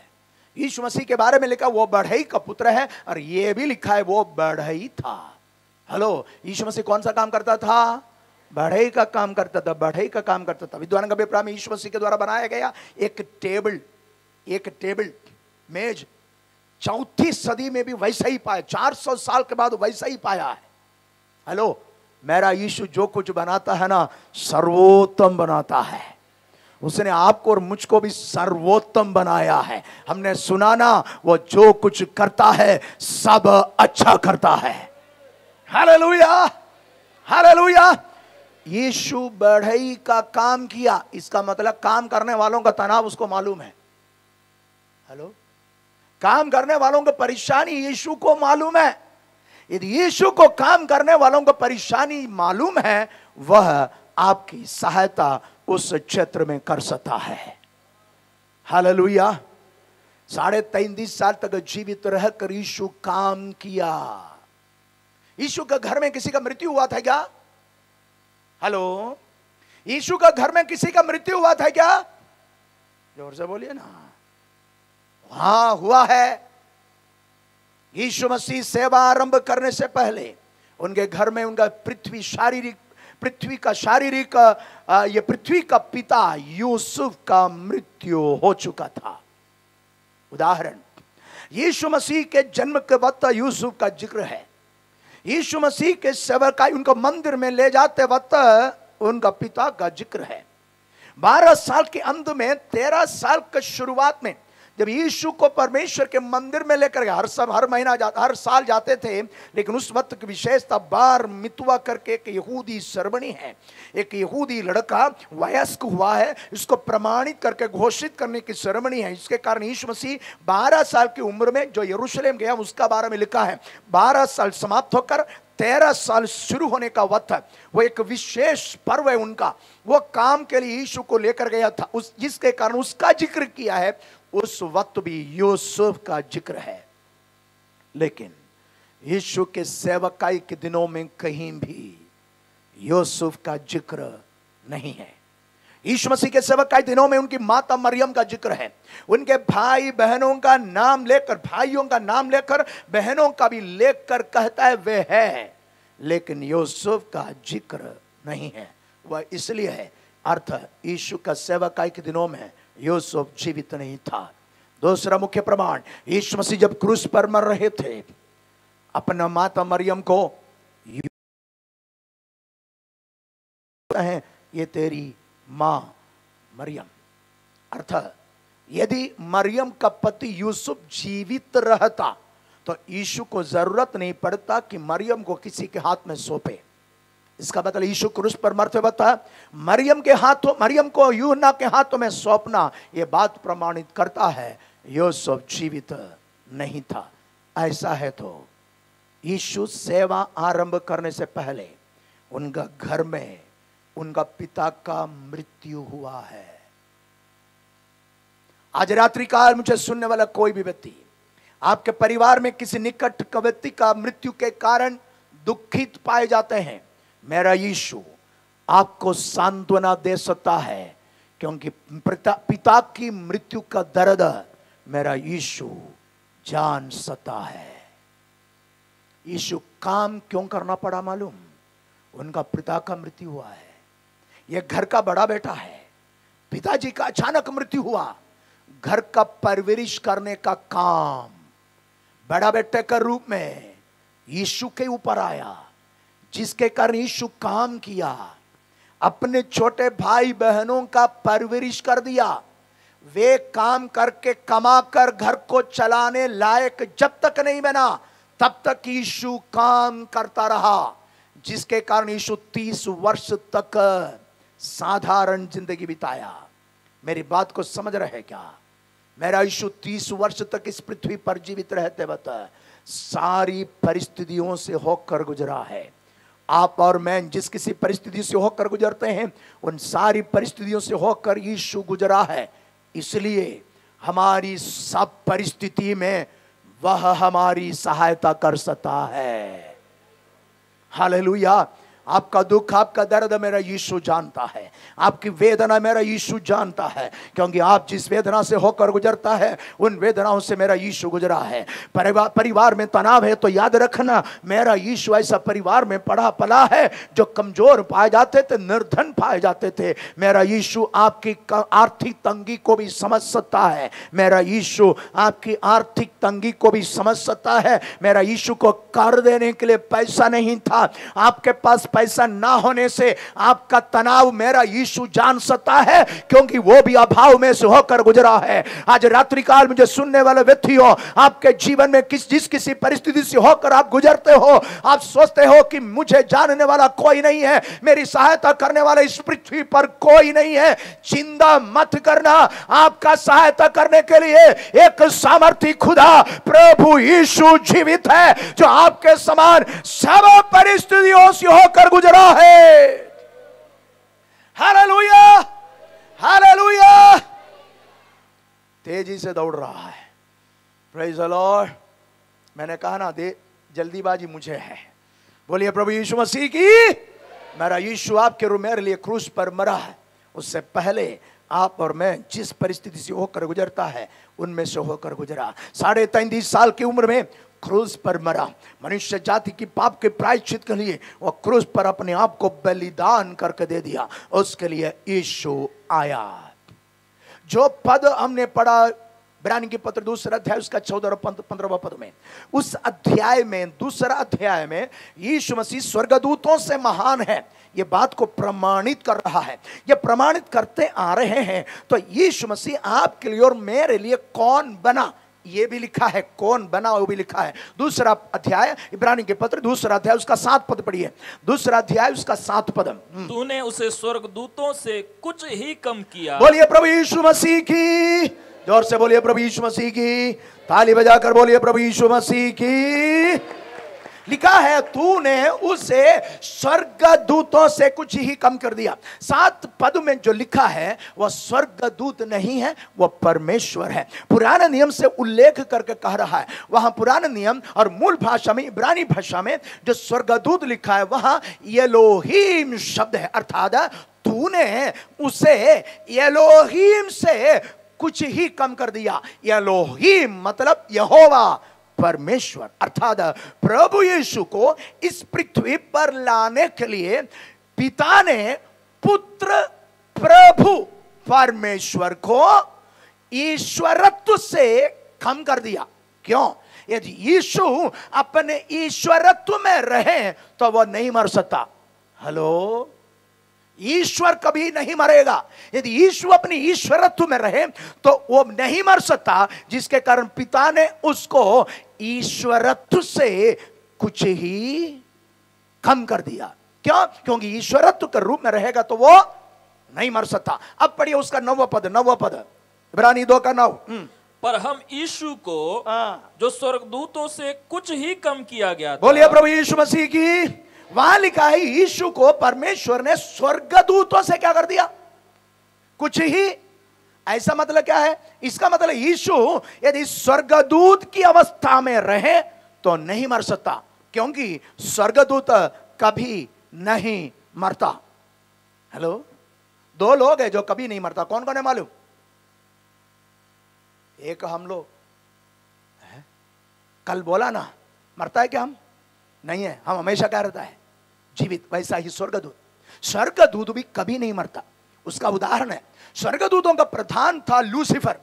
यीशु मसीह के बारे में लिखा वो बढ़ई का पुत्र है, और ये भी लिखा है वो बढ़ई था। हेलो, यीशु मसीह कौन सा काम करता था? बढ़ई का काम करता था, बढ़ई का काम करता था। विद्वान का अभिप्राय में यीशु मसीह के द्वारा बनाया गया एक टेबल मेज 4वीं सदी में भी वैसा ही पाया, 400 साल के बाद वैसा ही पाया है। हेलो, मेरा यीशु जो कुछ बनाता है ना, सर्वोत्तम बनाता है। उसने आपको और मुझको भी सर्वोत्तम बनाया है। हमने सुना ना, वो जो कुछ करता है सब अच्छा करता है। Hallelujah, hallelujah. यीशु बढ़ई का काम किया, इसका मतलब काम करने वालों का तनाव उसको मालूम है। हेलो, काम करने वालों को परेशानी यीशु को मालूम है। यदि यीशु को काम करने वालों को परेशानी मालूम है, वह आपकी सहायता उस क्षेत्र में कर सकता है। हालेलुया। 33.5 साल तक जीवित रहकर यीशु काम किया। यीशु के घर में किसी का मृत्यु हुआ था क्या? हेलो, यीशु का घर में किसी का मृत्यु हुआ था क्या? जोर से बोलिए ना। हाँ, हुआ है। यीशु मसीह सेवा आरंभ करने से पहले उनके घर में उनका पृथ्वी का पिता यूसुफ का मृत्यु हो चुका था। उदाहरण, यीशु मसीह के जन्म के वक्त यूसुफ का जिक्र है। यीशु मसीह के सेवकाई उनको मंदिर में ले जाते वक्त उनका पिता का जिक्र है। 12 साल के अंत में 13 साल के शुरुआत में जब यीशु को परमेश्वर के मंदिर में लेकर गए, हर साल जाते थे, लेकिन उस वक्त की विशेषता बार मितवा करके एक यहूदी सरमनी है। एक यहूदी लड़का वयस्क हुआ है, इसको प्रमाणित करके घोषित करने की सरमनी है। इसके कारण यीशु मसीह 12 साल की उम्र में जो यरूशलेम गया, उसका बारे में लिखा है 12 साल समाप्त होकर 13 साल शुरू होने का वक्त है। वो एक विशेष पर्व है उनका। वो काम के लिए यीशु को लेकर गया था, जिसके कारण उसका जिक्र किया है। उस वक्त भी यूसुफ का जिक्र है, लेकिन यीशु के सेवकाई के दिनों में कहीं भी यूसुफ का जिक्र नहीं है। यीशु मसीह के सेवकाई दिनों में उनकी माता मरियम का जिक्र है। उनके भाई बहनों का नाम लेकर, भाइयों का नाम लेकर, बहनों का भी लेकर कहता है वे है, लेकिन यूसुफ का जिक्र नहीं है। वह इसलिए है, अर्थ यीशु का सेवकाई के दिनों में यूसुफ जीवित नहीं था। दूसरा मुख्य प्रमाण, यीशु मसीह जब क्रूस पर मर रहे थे, अपना माता मरियम को है ये तेरी मां मरियम। अर्थ यदि मरियम का पति यूसुफ जीवित रहता तो यीशु को जरूरत नहीं पड़ता कि मरियम को किसी के हाथ में सौंपे। इसका मतलब यीशु क्रूस पर मरते वक्त मरियम को यूहन्ना के हाथों में सौंपना, यह बात प्रमाणित करता है यूसुफ जीवित नहीं था। ऐसा है तो यीशु सेवा आरंभ करने से पहले उनका घर में उनका पिता का मृत्यु हुआ है। आज रात्रि काल मुझे सुनने वाला कोई भी व्यक्ति, आपके परिवार में किसी निकट व्यक्ति का मृत्यु के कारण दुखित पाए जाते हैं, मेरा यीशु आपको सांत्वना दे सकता है, क्योंकि पिता की मृत्यु का दर्द मेरा यीशु जान सकता है। यीशु काम क्यों करना पड़ा मालूम? उनका पिता का मृत्यु हुआ है, यह घर का बड़ा बेटा है, पिताजी का अचानक मृत्यु हुआ, घर का परवरिश करने का काम बड़ा बेटे के रूप में यीशु के ऊपर आया, जिसके कारण यीशु काम किया, अपने छोटे भाई बहनों का परवरिश कर दिया। वे काम करके कमा कर घर को चलाने लायक जब तक नहीं बना तब तक यीशु काम करता रहा, जिसके कारण यीशु 30 वर्ष तक साधारण जिंदगी बिताया। मेरी बात को समझ रहे क्या? मेरा यीशु 30 वर्ष तक इस पृथ्वी पर जीवित रहते वक्त सारी परिस्थितियों से होकर गुजरा है। आप और मैं जिस किसी परिस्थिति से होकर गुजरते हैं, उन सारी परिस्थितियों से होकर यीशु गुजरा है। इसलिए हमारी सब परिस्थिति में वह हमारी सहायता कर सकता है। हालेलुया। आपका दुख, आपका दर्द मेरा यीशु जानता है, आपकी वेदना मेरा यीशु जानता है, क्योंकि आप जिस वेदना से होकर गुजरता है उन वेदनाओं से मेरा यीशु गुजरा है। परिवार में तनाव है तो याद रखना, मेरा यीशु ऐसा परिवार में पढ़ा पला है जो कमजोर पाए जाते थे, निर्धन पाए जाते थे। मेरा यीशु आपकी आर्थिक तंगी को भी समझ सकता है। मेरा यीशु आपकी आर्थिक तंगी को भी समझ सकता है। मेरा यीशु को कर देने के लिए पैसा नहीं था, आपके पास पैसा ना होने से आपका तनाव मेरा यीशु जान सकता है, क्योंकि वो भी अभाव में से होकर गुजरा है। आज रात्रि काल मुझे सुनने वाले व्यक्तियों, आपके जीवन में जिस किसी परिस्थिति से होकर आप गुजरते हो, आप सोचते हो कि मुझे जानने वाला कोई नहीं है, मेरी सहायता करने वाला इस पृथ्वी पर कोई नहीं है। चिंता मत करना, आपका सहायता करने के लिए एक सामर्थी खुदा प्रभु यीशु जीवित है, जो आपके समान सब परिस्थितियों से होकर गुजरा है। Hallelujah, hallelujah. तेजी से दौड़ रहा है। Praise the Lord. मैंने कहा ना, दे जल्दीबाजी मुझे है। बोलिए प्रभु यीशु मसीह की। मेरा यीशु आपके मेरे लिए क्रूस पर मरा है। उससे पहले आप और मैं जिस परिस्थिति से होकर गुजरता है उनमें से होकर गुजरा। 33.5 साल की उम्र में क्रूस पर मरा। मनुष्य जाति की पाप के प्रायश्चित के लिए वह क्रूस पर अपने आप को बलिदान करके दे दिया। उसके लिए यीशु आया। जो पद हमने पढ़ा इब्रानी के पत्र 2 अध्याय उसका 14 और 15 पद में, उस अध्याय में 2 अध्याय में यीशु मसीह स्वर्गदूतों से महान है, ये बात को प्रमाणित कर रहा है। ये प्रमाणित करते आ रहे हैं। तो यीशु मसीह आपके लिए और मेरे लिए कौन बना, ये भी लिखा है, कौन बना वो भी लिखा है। 2 अध्याय इब्रानी के पत्र 2 अध्याय उसका 7 पद पढ़िए। 2 अध्याय उसका 7 पद। तूने उसे स्वर्गदूतों से कुछ ही कम किया। बोलिए प्रभु यीशु मसीह की। जोर से बोलिए प्रभु यीशु मसीह की। ताली बजाकर बोलिए प्रभु यीशु मसीह की। लिखा है तूने उसे स्वर्गदूतों से कुछ ही कम कर दिया। 7 पद में जो लिखा है वह स्वर्गदूत नहीं है, वह परमेश्वर है। पुराने नियम से उल्लेख करके कह रहा है। वहां पुराने नियम और मूल भाषा में, इब्रानी भाषा में जो स्वर्गदूत लिखा है वहां एलोहीम शब्द है, अर्थात तूने उसे एलोहीम से कुछ ही कम कर दिया। एलोहीम मतलब यहोवा, परमेश्वर, अर्थात प्रभु यीशु को इस पृथ्वी पर लाने के लिए पिता ने पुत्र प्रभु परमेश्वर को ईश्वरत्व से कम कर दिया। क्यों? यदि यीशु अपने ईश्वरत्व में रहे तो वह नहीं मर सकता। हेलो, ईश्वर कभी नहीं मरेगा। यदि यीशु अपनी ईश्वरत्व में रहे तो वो नहीं मर सकता, जिसके कारण पिता ने उसको ईश्वरत्व से कुछ ही कम कर दिया। क्यों? क्योंकि ईश्वरत्व के रूप में रहेगा तो वो नहीं मर सकता। अब पढ़िए उसका 9वां पद, इब्रानी 2 का 9। पर हम यीशु को जो स्वर्गदूतों से कुछ ही कम किया गया था। बोलिए प्रभु यीशु मसीह की। वहां लिखा है यीशु को परमेश्वर ने स्वर्गदूतों से क्या कर दिया? कुछ ही। ऐसा मतलब क्या है? इसका मतलब यीशु यदि स्वर्गदूत की अवस्था में रहे तो नहीं मर सकता, क्योंकि स्वर्गदूत कभी नहीं मरता। हेलो, 2 लोग हैं जो कभी नहीं मरता। कौन कौन है मालूम? एक हम लोग, कल बोला ना, मरता है क्या हम? नहीं है, हम हमेशा क्या रहता है, जीवित। वैसा ही स्वर्गदूत, स्वर्गदूत भी कभी नहीं मरता। उसका उदाहरण है, स्वर्गदूतों का प्रधान था लूसीफर,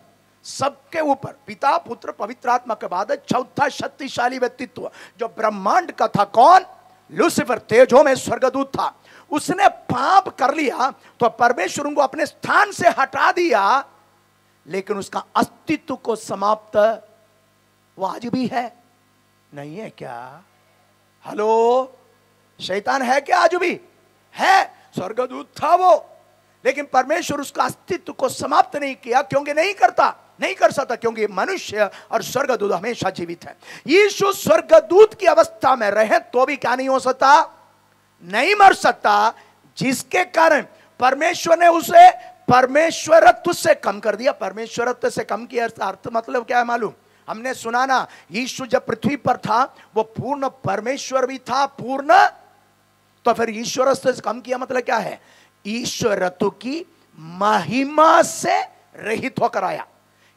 सबके ऊपर पिता पुत्र पवित्र आत्मा के बाद चौथा शक्तिशाली व्यक्तित्व जो ब्रह्मांड का था। कौन? लूसीफर, तेजों में स्वर्गदूत था। उसने पाप कर लिया तो परमेश्वर उनको अपने स्थान से हटा दिया, लेकिन उसका अस्तित्व को समाप्त वो आज भी है, नहीं है क्या? हेलो, शैतान है क्या? आज भी है। स्वर्गदूत था वो, लेकिन परमेश्वर उसका अस्तित्व को समाप्त नहीं किया, क्योंकि नहीं कर सकता, क्योंकि मनुष्य और स्वर्गदूत हमेशा जीवित है। यीशु स्वर्गदूत की अवस्था में रहे तो भी क्या नहीं हो सकता? नहीं मर सकता, जिसके कारण परमेश्वर ने उसे परमेश्वरत्व से कम कर दिया। परमेश्वरत्व से कम किया अर्थ मतलब क्या है मालूम? हमने सुना ना, यीशु जब पृथ्वी पर था वो पूर्ण परमेश्वर भी था, पूर्ण। तो फिर ईश्वरत्व से कम किया मतलब क्या है? ईश्वरत्व की महिमा से रहित होकर आया।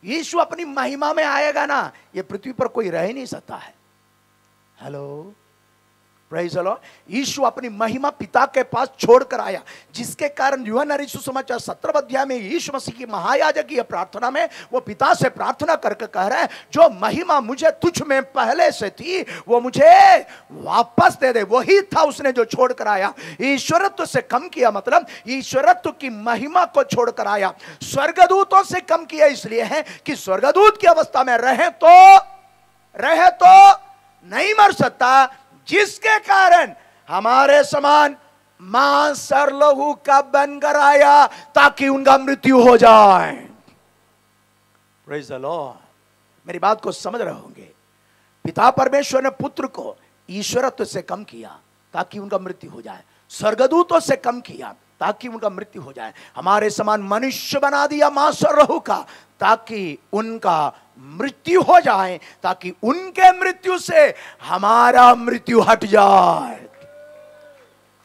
यीशु अपनी महिमा में आएगा ना, ये पृथ्वी पर कोई रह ही नहीं सकता है। Hello, praise the lord. Yeshu अपनी महिमा पिता के पास छोड़कर आया, जिसके कारण यूहन्ना रचित सुसमाचार 17 अध्याय में यीशु मसीह की महायाजकीय प्रार्थना में वो पिता से प्रार्थना करके कह रहे हैं, जो महिमा मुझे तुझ में पहले से थी वो मुझे वापस दे दे। वही था उसने जो छोड़कर आया। ईश्वरत्व से कम किया मतलब ईश्वरत्व की महिमा को छोड़कर आया। स्वर्गदूतों से कम किया इसलिए है कि स्वर्गदूत की अवस्था में रहे तो नहीं मर सकता, जिसके कारण हमारे समान मांस और लहू का बनकर आया ताकि उनका मृत्यु हो जाए। Praise the Lord. मेरी बात को समझ रहे होंगे। पिता परमेश्वर ने पुत्र को ईश्वरत्व से कम किया ताकि उनका मृत्यु हो जाए, स्वर्गदूतों से कम किया ताकि उनका मृत्यु हो जाए, हमारे समान मनुष्य बना दिया मांस और लहू का ताकि उनका मृत्यु हो जाए, ताकि उनके मृत्यु से हमारा मृत्यु हट जाए।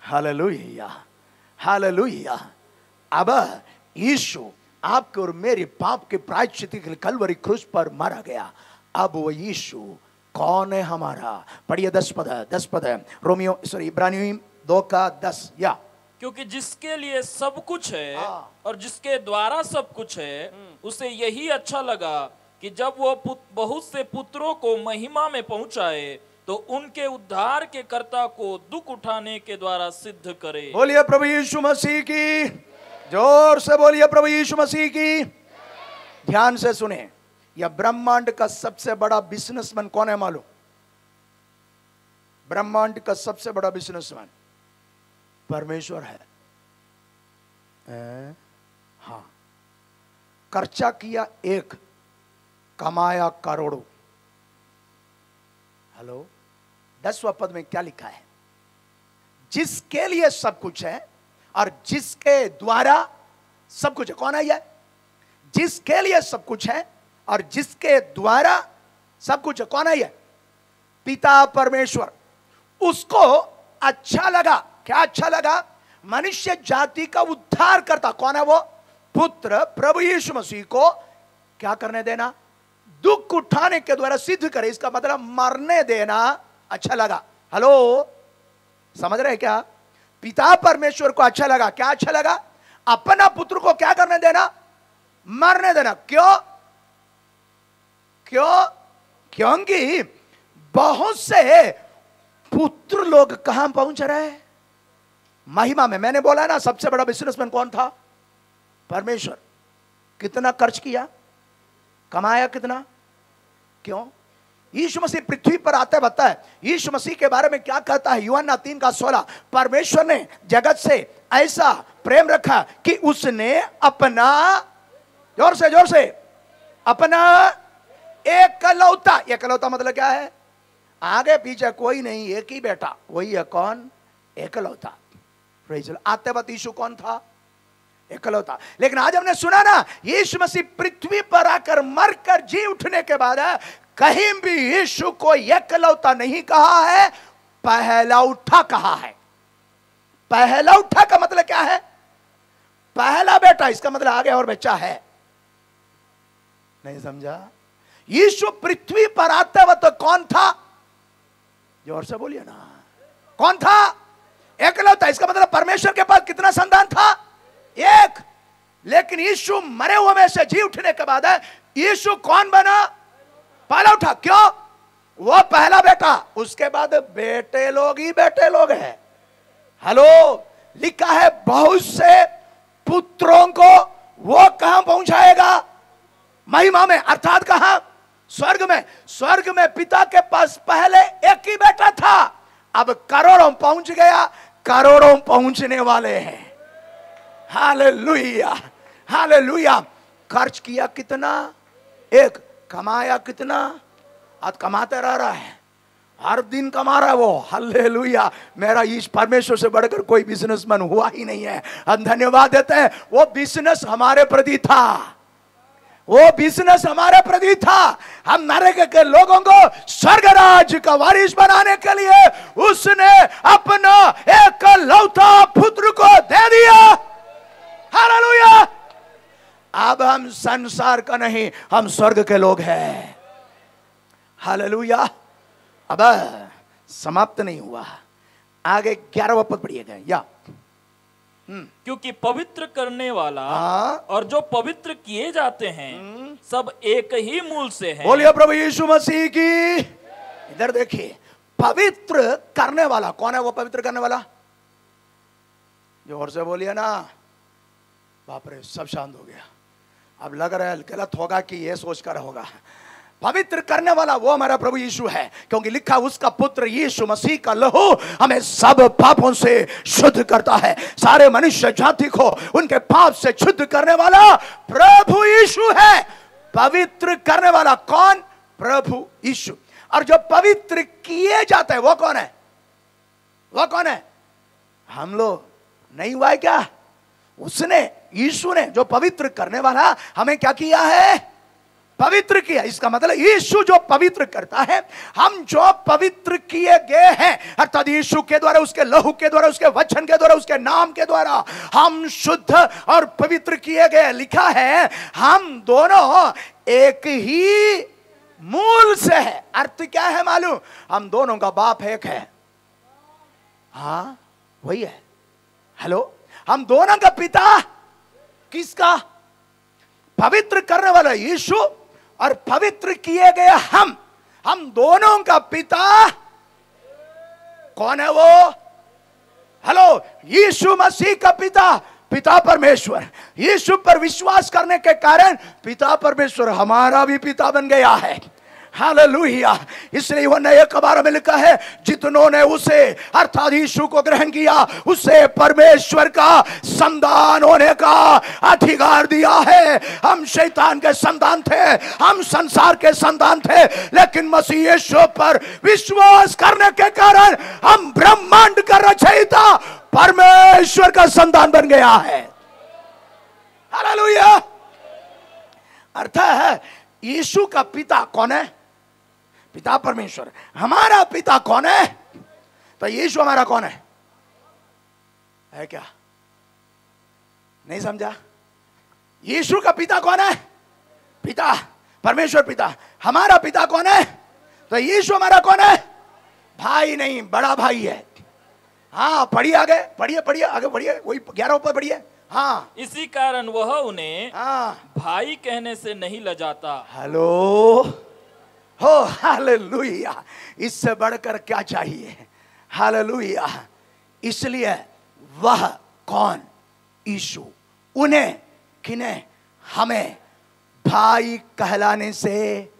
Hallelujah, hallelujah. अब यीशु आपके और मेरे पाप के प्रायश्चित के लिए कलवरी क्रूस पर मारा गया। अब वो यीशु कौन है हमारा? पढ़िए 10 पद है इब्रानियों 2:10। या क्योंकि जिसके लिए सब कुछ है और जिसके द्वारा सब कुछ है, उसे यही अच्छा लगा कि जब वो बहुत से पुत्रों को महिमा में पहुंचाए तो उनके उद्धार के कर्ता को दुख उठाने के द्वारा सिद्ध करे। बोलिए प्रभु यीशु मसीह की, जोर से बोलिए प्रभु यीशु मसीह की। ध्यान से सुने, यह ब्रह्मांड का सबसे बड़ा बिजनेसमैन कौन है मालूम? ब्रह्मांड का सबसे बड़ा बिजनेसमैन परमेश्वर है। हाँ, खर्चा किया 1, कमाया करोड़ों। हेलो, 10वां पद में क्या लिखा है? जिसके लिए सब कुछ है और जिसके द्वारा सब कुछ है। कौन है यह? जिसके लिए सब कुछ है और जिसके द्वारा सब कुछ है। कौन है यह? पिता परमेश्वर। उसको अच्छा लगा। क्या अच्छा लगा? मनुष्य जाति का उद्धार करता। कौन है वो? पुत्र प्रभु यीशु मसीह को क्या करने देना? दुख उठाने के द्वारा सिद्ध करे। इसका मतलब मरने देना अच्छा लगा। हेलो, समझ रहे क्या? पिता परमेश्वर को अच्छा लगा। क्या अच्छा लगा? अपना पुत्र को क्या करने देना? मरने देना। क्यों? क्योंकि बहुत से पुत्र लोग कहां पहुंच रहे हैं? महिमा में। मैंने बोला ना, सबसे बड़ा बिजनेसमैन कौन था? परमेश्वर। कितना खर्च किया, कमाया कितना? क्यों? यीशु मसीह पृथ्वी पर आते बता है। यीशु मसीह के बारे में क्या कहता है? यूहन्ना 3:16, परमेश्वर ने जगत से ऐसा प्रेम रखा कि उसने अपना, जोर से अपना एकलौता मतलब क्या है? आगे पीछे कोई नहीं, एक ही बेटा। वही है कौन? एकलौता। आते वक्त यीशु कौन था? एकलौता। लेकिन आज हमने सुना ना, यीशु मसीह पृथ्वी पर आकर मरकर जी उठने के बाद कहीं भी यीशु को एकलौता नहीं कहा है, पहला उठा कहा है। पहला उठा का मतलब क्या है? पहला बेटा। इसका मतलब आगे और बच्चा है। नहीं समझा? यीशु पृथ्वी पर आते वक्त कौन था? जोर से बोलिए ना, कौन था? एकलौता। इसका मतलब परमेश्वर के पास कितना संतान था? एक। लेकिन यीशु मरे हुए में से जी उठने के बाद यीशु कौन बना? पहला उठा। क्यों? वो पहला बेटा, उसके बाद बेटे लोग ही बेटे लोग हैं। हेलो, लिखा है बहुत से पुत्रों को वो कहां पहुंचाएगा? महिमा में, अर्थात कहां? स्वर्ग में। स्वर्ग में पिता के पास पहले एक ही बेटा था, अब करोड़ों पहुंच गया, करोड़ों पहुंचने वाले हैं। Hallelujah, hallelujah. खर्च किया कितना? एक। कमाया कितना? आज कमाते रह रहा है, हर दिन कमा रहा है वो। हालेलुया। मेरा इस परमेश्वर से बढ़कर कोई बिजनेसमैन हुआ ही नहीं है। हम धन्यवाद देते हैं। वो बिजनेस हमारे प्रति था, वो बिजनेस हमारे प्रति था। हम नरक के लोगों को स्वर्ग राज्य का वारिस बनाने के लिए उसने अपना एकलौता पुत्र को दे दिया। हालेलुया। अब हम संसार का नहीं, हम स्वर्ग के लोग हैं। हालेलुया। अब समाप्त नहीं हुआ, आगे 11वां पद पढ़िएगा। या क्योंकि पवित्र करने वाला और जो पवित्र किए जाते हैं सब एक ही मूल से हैं। बोलिए प्रभु यीशु मसीह की। इधर देखिए, पवित्र करने वाला कौन है? वो पवित्र करने वाला, जोर से बोलिए ना। बाप रे, सब शांत हो गया। अब लग रहा है गलत होगा कि ये सोचकर होगा। पवित्र करने वाला वो हमारा प्रभु यीशु है, क्योंकि लिखा उसका पुत्र यीशु मसीह का लहू हमें सब पापों से शुद्ध करता है। सारे मनुष्य जाति को उनके पाप से शुद्ध करने वाला प्रभु यीशु है। पवित्र करने वाला कौन? प्रभु यीशु। और जो पवित्र किए जाते हैं वो कौन है? वो कौन है? हम लोग। नहीं हुआ है क्या? उसने, यीशु ने, जो पवित्र करने वाला, हमें क्या किया है? पवित्र किया। इसका मतलब यीशु जो पवित्र करता है, हम जो पवित्र किए गए हैं, अर्थात यीशु के द्वारा, उसके लहू के द्वारा, उसके वचन के द्वारा, उसके नाम के द्वारा हम शुद्ध और पवित्र किए गए। लिखा है हम दोनों एक ही मूल से है। अर्थ क्या है मालूम? हम दोनों का बाप एक है। हाँ, वही है। हेलो, हम दोनों का पिता किसका? पवित्र करने वाला यीशु और पवित्र किए गए हम दोनों का पिता कौन है? वो, हेलो, यीशु मसीह का पिता, पिता परमेश्वर। यीशु पर विश्वास करने के कारण पिता परमेश्वर हमारा भी पिता बन गया है। हालेलुया। इसलिए यूहन्ना 1:12 में लिखा है, जितनों ने उसे अर्थात यीशु को ग्रहण किया, उसे परमेश्वर का संतान होने का अधिकार दिया है। हम शैतान के संतान थे, हम संसार के संतान थे, लेकिन मसीह यीशु पर विश्वास करने के कारण हम ब्रह्मांड का रचयिता परमेश्वर का संतान बन गया है। हालेलुया। अर्थ है यीशु का पिता कौन है? पिता परमेश्वर। हमारा पिता कौन है? तो यीशु हमारा कौन है क्या? नहीं समझा? यीशु का पिता कौन है? पिता परमेश्वर पिता। हमारा पिता कौन है? तो यीशु हमारा कौन है? भाई नहीं, बड़ा भाई है। हाँ, पढ़िए आगे, पढ़िए आगे पढ़िए, वही 11 ऊपर पढ़िए। हाँ, इसी कारण वह उन्हें भाई कहने से नहीं लजाता। हेलो हो, हालेलुया। इससे बढ़कर क्या चाहिए? हालेलुया। इसलिए वह कौन? यीशु। उन्हें, किन्हें? हमें भाई कहलाने से।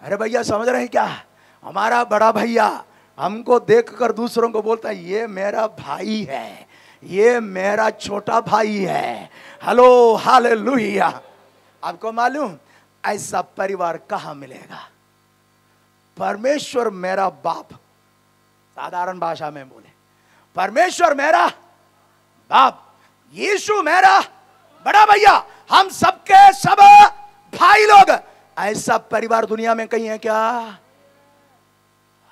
अरे भैया, समझ रहे हैं क्या? हमारा बड़ा भैया हमको देखकर दूसरों को बोलता है, ये मेरा भाई है, ये मेरा छोटा भाई है। Hello, hallelujah. आपको मालूम ऐसा परिवार कहां मिलेगा? परमेश्वर मेरा बाप, साधारण भाषा में बोले, परमेश्वर मेरा बाप, यीशु मेरा बड़ा भैया, हम सबके सब भाई लोग। ऐसा परिवार दुनिया में कहीं है क्या?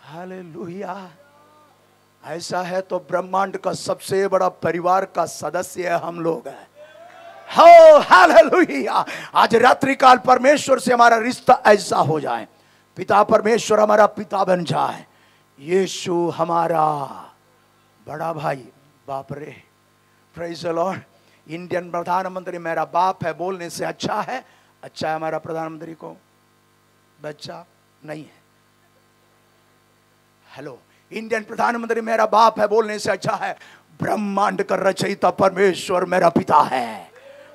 हालेलुया। ऐसा है तो ब्रह्मांड का सबसे बड़ा परिवार का सदस्य हम लोग हैं। हो, हालेलुया। आज रात्रि काल परमेश्वर से हमारा रिश्ता ऐसा हो जाए, पिता परमेश्वर हमारा पिता बन जाए, यीशु हमारा बड़ा भाई। बाप रे, प्रेज द लॉर्ड। इंडियन प्रधानमंत्री मेरा बाप है बोलने से अच्छा है हमारा प्रधानमंत्री को बच्चा नहीं है। हेलो, इंडियन प्रधानमंत्री मेरा बाप है बोलने से अच्छा है ब्रह्मांड का रचयिता परमेश्वर मेरा पिता है।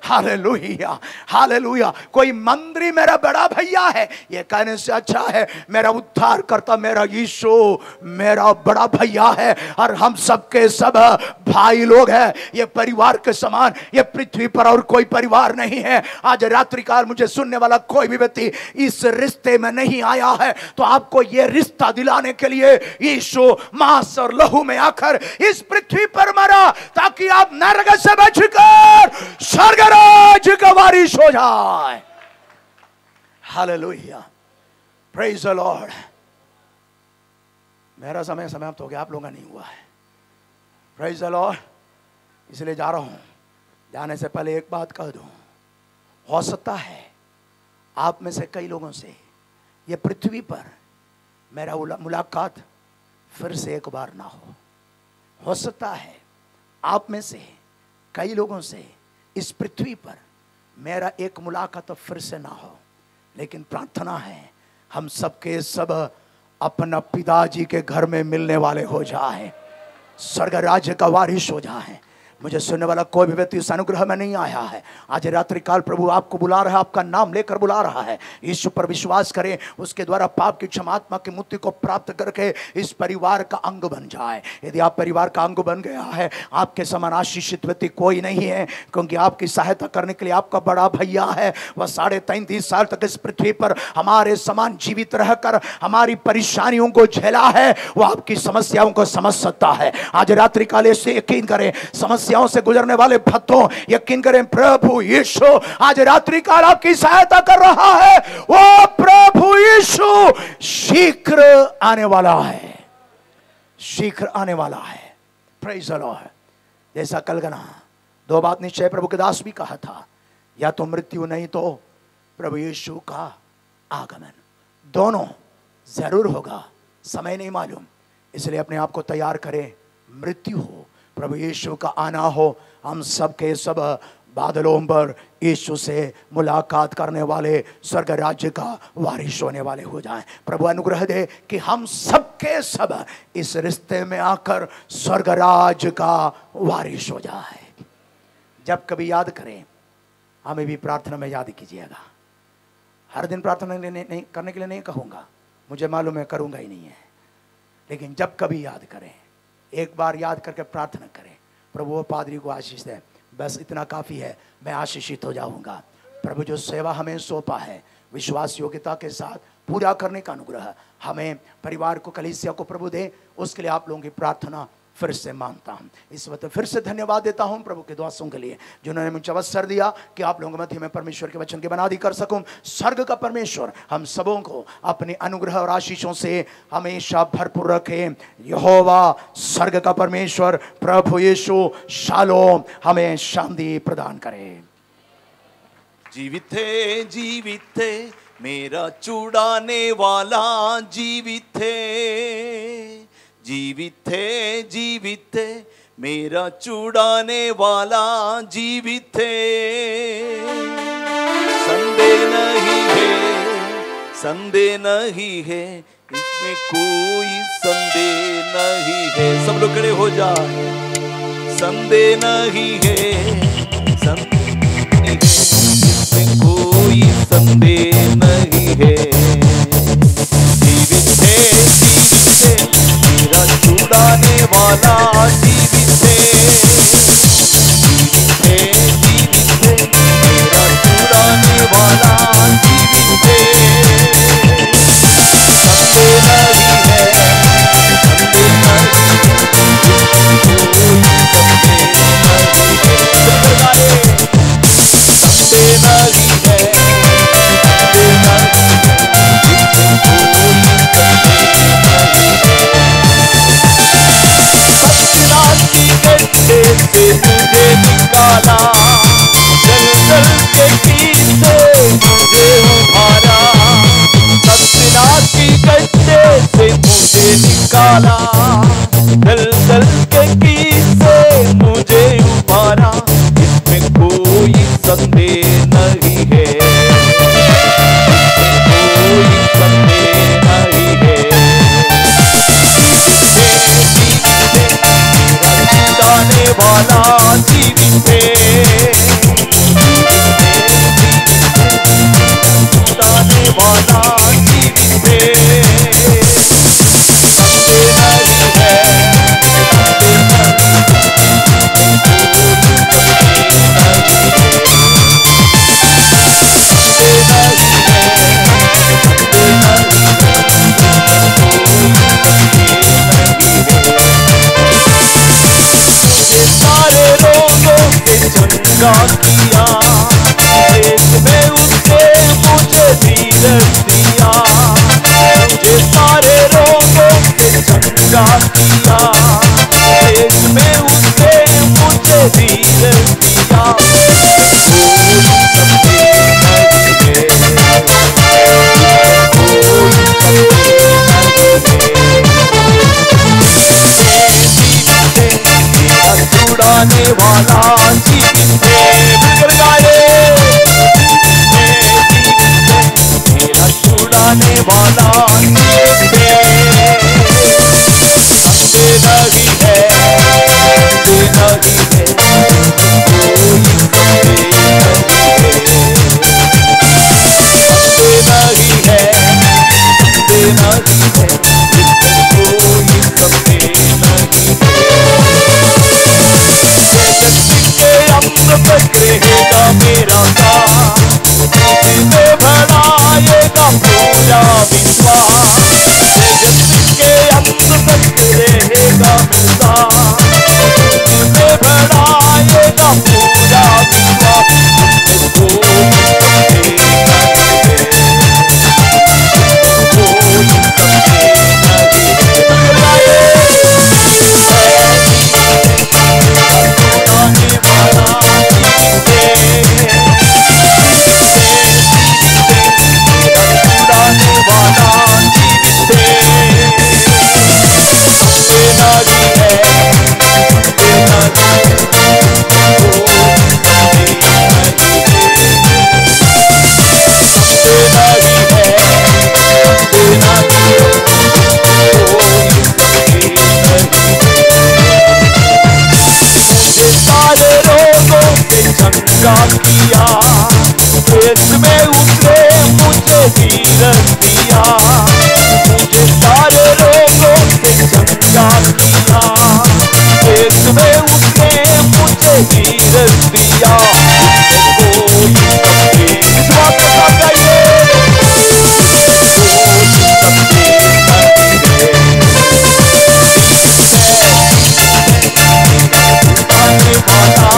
Hallelujah, hallelujah. कोई मंत्री मेरा बड़ा भैया है ये कहने से अच्छा है मेरा उद्धार करता मेरा यीशु मेरा बड़ा भैया है, और हम सबके सब भाई लोग हैं। ये परिवार के समान ये पृथ्वी पर और कोई परिवार नहीं है। आज रात्रिकाल मुझे सुनने वाला कोई भी व्यक्ति इस रिश्ते में नहीं आया है तो आपको ये रिश्ता दिलाने के लिए यीशु मांस और लहू में आकर इस पृथ्वी पर मरा ताकि आप नरक से बचकर स्वर्ग राज का वारिस हो जाए। Hallelujah, praise the Lord. मेरा समय समाप्त हो गया, आप लोगों का नहीं हुआ है। Praise the Lord. इसलिए जा रहा हूं, जाने से पहले एक बात कह दूं, हो सकता है आप में से कई लोगों से ये पृथ्वी पर मेरा मुलाकात फिर से एक बार ना हो सकता है आप में से कई लोगों से इस पृथ्वी पर मेरा एक मुलाकात फिर से ना हो, लेकिन प्रार्थना है हम सबके सब अपना पिताजी के घर में मिलने वाले हो जाए, स्वर्ग राज्य का वारिस हो जाए। मुझे सुनने वाला कोई भी व्यक्ति इस अनुग्रह में नहीं आया है, आज रात्रि काल प्रभु आपको बुला रहा है, आपका नाम लेकर बुला रहा है। यीशु पर विश्वास करें, उसके द्वारा पाप की क्षमात्मा की मुक्ति को प्राप्त करके इस परिवार का अंग बन जाए। यदि आप परिवार का अंग बन गया है, आपके समान आशीषित व्यक्ति कोई नहीं है, क्योंकि आपकी सहायता करने के लिए आपका बड़ा भैया है। वह 33.5 साल तक इस पृथ्वी पर हमारे समान जीवित रहकर हमारी परेशानियों को झेला है, वो आपकी समस्याओं को समझ सकता है। आज रात्रि काल से यकीन करें, समस्याओं से गुजरने वाले भक्तों यकीन करें, प्रभु यीशु आज रात्रि काल आपकी सहायता कर रहा है। वो प्रभु यीशु शीघ्र आने वाला है, शीघ्र आने वाला है। Praise the Lord. जैसा कलगना 2 बात निश्चय प्रभु के दास भी कहा था, या तो मृत्यु नहीं तो प्रभु यीशु का आगमन, दोनों जरूर होगा, समय नहीं मालूम। इसलिए अपने आप को तैयार करें, मृत्यु हो प्रभु यीशु का आना हो, हम सब के सब बादलों पर यीशु से मुलाकात करने वाले स्वर्ग राज्य का वारिस होने वाले हो जाएं। प्रभु अनुग्रह दे कि हम सब के सब इस रिश्ते में आकर स्वर्ग राज्य का वारिस हो जाए। जब कभी याद करें, हमें भी प्रार्थना में याद कीजिएगा। हर दिन प्रार्थना नहीं करने के लिए नहीं कहूँगा, मुझे मालूम है करूँगा ही नहीं है, लेकिन जब कभी याद करें, एक बार याद करके प्रार्थना करें, प्रभु वो पादरी को आशीष दे, बस इतना काफ़ी है, मैं आशीषित हो जाऊंगा। प्रभु जो सेवा हमें सौंपा है विश्वास योग्यता के साथ पूरा करने का अनुग्रह हमें परिवार को, कलीसिया को प्रभु दे, उसके लिए आप लोगों की प्रार्थना फिर से मांगता हूं। इस वक्त फिर से धन्यवाद देता हूं प्रभु के दासों के लिए जिन्होंने मुझे अवसर दिया कि आप लोगों के मध्य में परमेश्वर के वचन की बनादी कर सकूं। स्वर्ग का परमेश्वर हम सबों को अपने अनुग्रह और आशीषों से हमेशा भरपूर रखे। यहोवा स्वर्ग का परमेश्वर प्रभु यीशु शालोम हमें शांति प्रदान करे। जीवित है, जीवित है मेरा छुड़ाने वाला, जीवित है, जीवित है, जीवित है मेरा छुड़ाने वाला, जीवित है। संदेह नहीं है, संदेह नहीं है, इसमें कोई संदेह नहीं है। सब लोग खड़े हो जाए। संदेह नहीं है, संदेह नहीं है, इसमें कोई संदेह नहीं है। जीवित है, जीवित है मेरा छुड़ाने वाला, जीवित है, जीवित है, जीवित है मेरा छुड़ाने वाला, जीवित है। संदेह नहीं है, संदेह नहीं है, कोई संदेह नहीं है। संदेह नहीं है, वाला, दलदल के किस्से मुझे उबारा, इसमें कोई संदेह नहीं है, कोई संदेह नहीं है। छुड़ाने वाला जीवित है, छुड़ाने वाला जीवित है, संदेह नहीं है, सारे रोगों से चंगा किया, एक में उसने मुझे धीरज दिया, मुझे सारे रोगों से चंगा किया, एक में उसने मुझे धीरज दिया, कोई संदेह नहीं है, कोई संदेह नहीं है। छुड़ाने वाला जीवित है, मिलकर गाए, मेरा छुड़ाने वाला जीवित है, संदेह नहीं है, संदेह नहीं है, कोई संदेह नहीं है, संदेह नहीं है, संदेह नहीं है, कोई संदेह नहीं है। अमृत रहेगा मेरा साथ, मुझे बढ़ाएगा पूरा विश्वास, जगत के अंत तक रहेगा मेरा साथ, मुझे बढ़ाएगा पूरा विश्वास, कोई संदेह नहीं है, कोई संदेह नहीं है। किया, इसमें उसने मुझे धीरज दिया, मुझे सारे रोगों से चंगा किया, इसमें उसने मुझे धीरज दिया, कोई संदेह, इस बात को साथ गाइए, कोई संदेह नहीं है, छुड़ाने वाला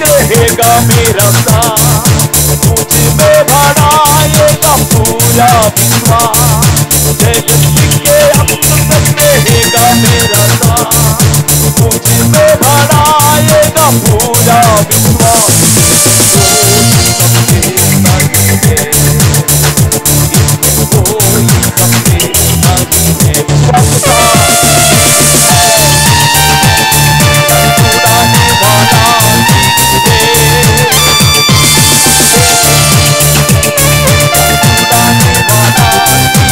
रहेगा मेरा साथ, मुझ में बढ़ाएगा पूरा विश्वास, जगत के अंत तक रहेगा मेरा साथ, मुझ में बढ़ाएगा पूरा विश्वास, कोई संदेह नहीं है, कोई संदेह नहीं है, छुड़ाने वाला छुड़ाने वाला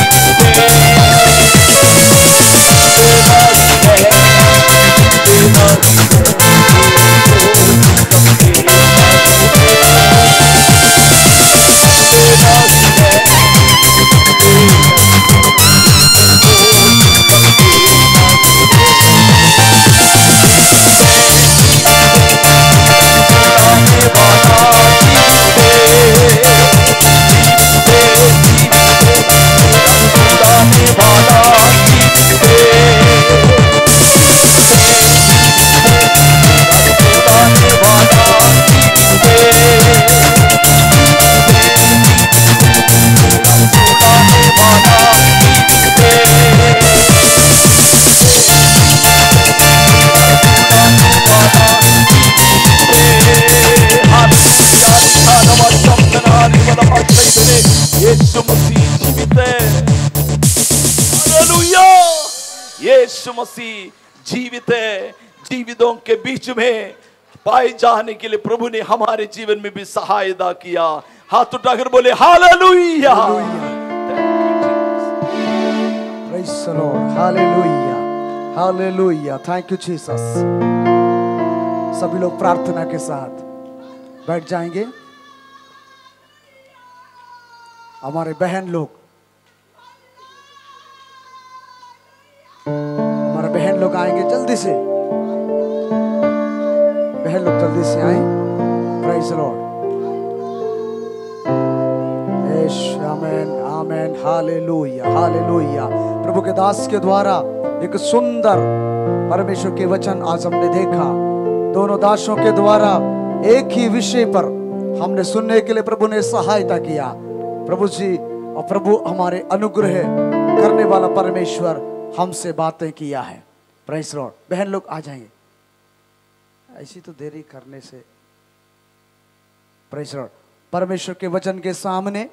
यीशु मसीह जीवित है, जीवितों के बीच में पाए जाने के लिए प्रभु ने हमारे जीवन में भी सहायता किया। हाथ उठाकर बोले hallelujah. Praise the Lord. Hallelujah. Hallelujah. Thank you Jesus. सभी लोग प्रार्थना के साथ बैठ जाएंगे। हमारे बहन लोग आएंगे जल्दी से, बहन लोग जल्दी से आए। Praise the Lord. आमेन आमेन हालेलुया हालेलुया। प्रभु के दास के द्वारा एक सुंदर परमेश्वर के वचन आज हमने देखा। दोनों दासों के द्वारा एक ही विषय पर हमने सुनने के लिए प्रभु ने सहायता किया। प्रभु जी और प्रभु हमारे अनुग्रह करने वाला परमेश्वर हमसे बातें किया है। Praise Lord. बहन लोग आ जाएंगे, ऐसी तो देरी करने से। Praise Lord. परमेश्वर के वचन के सामने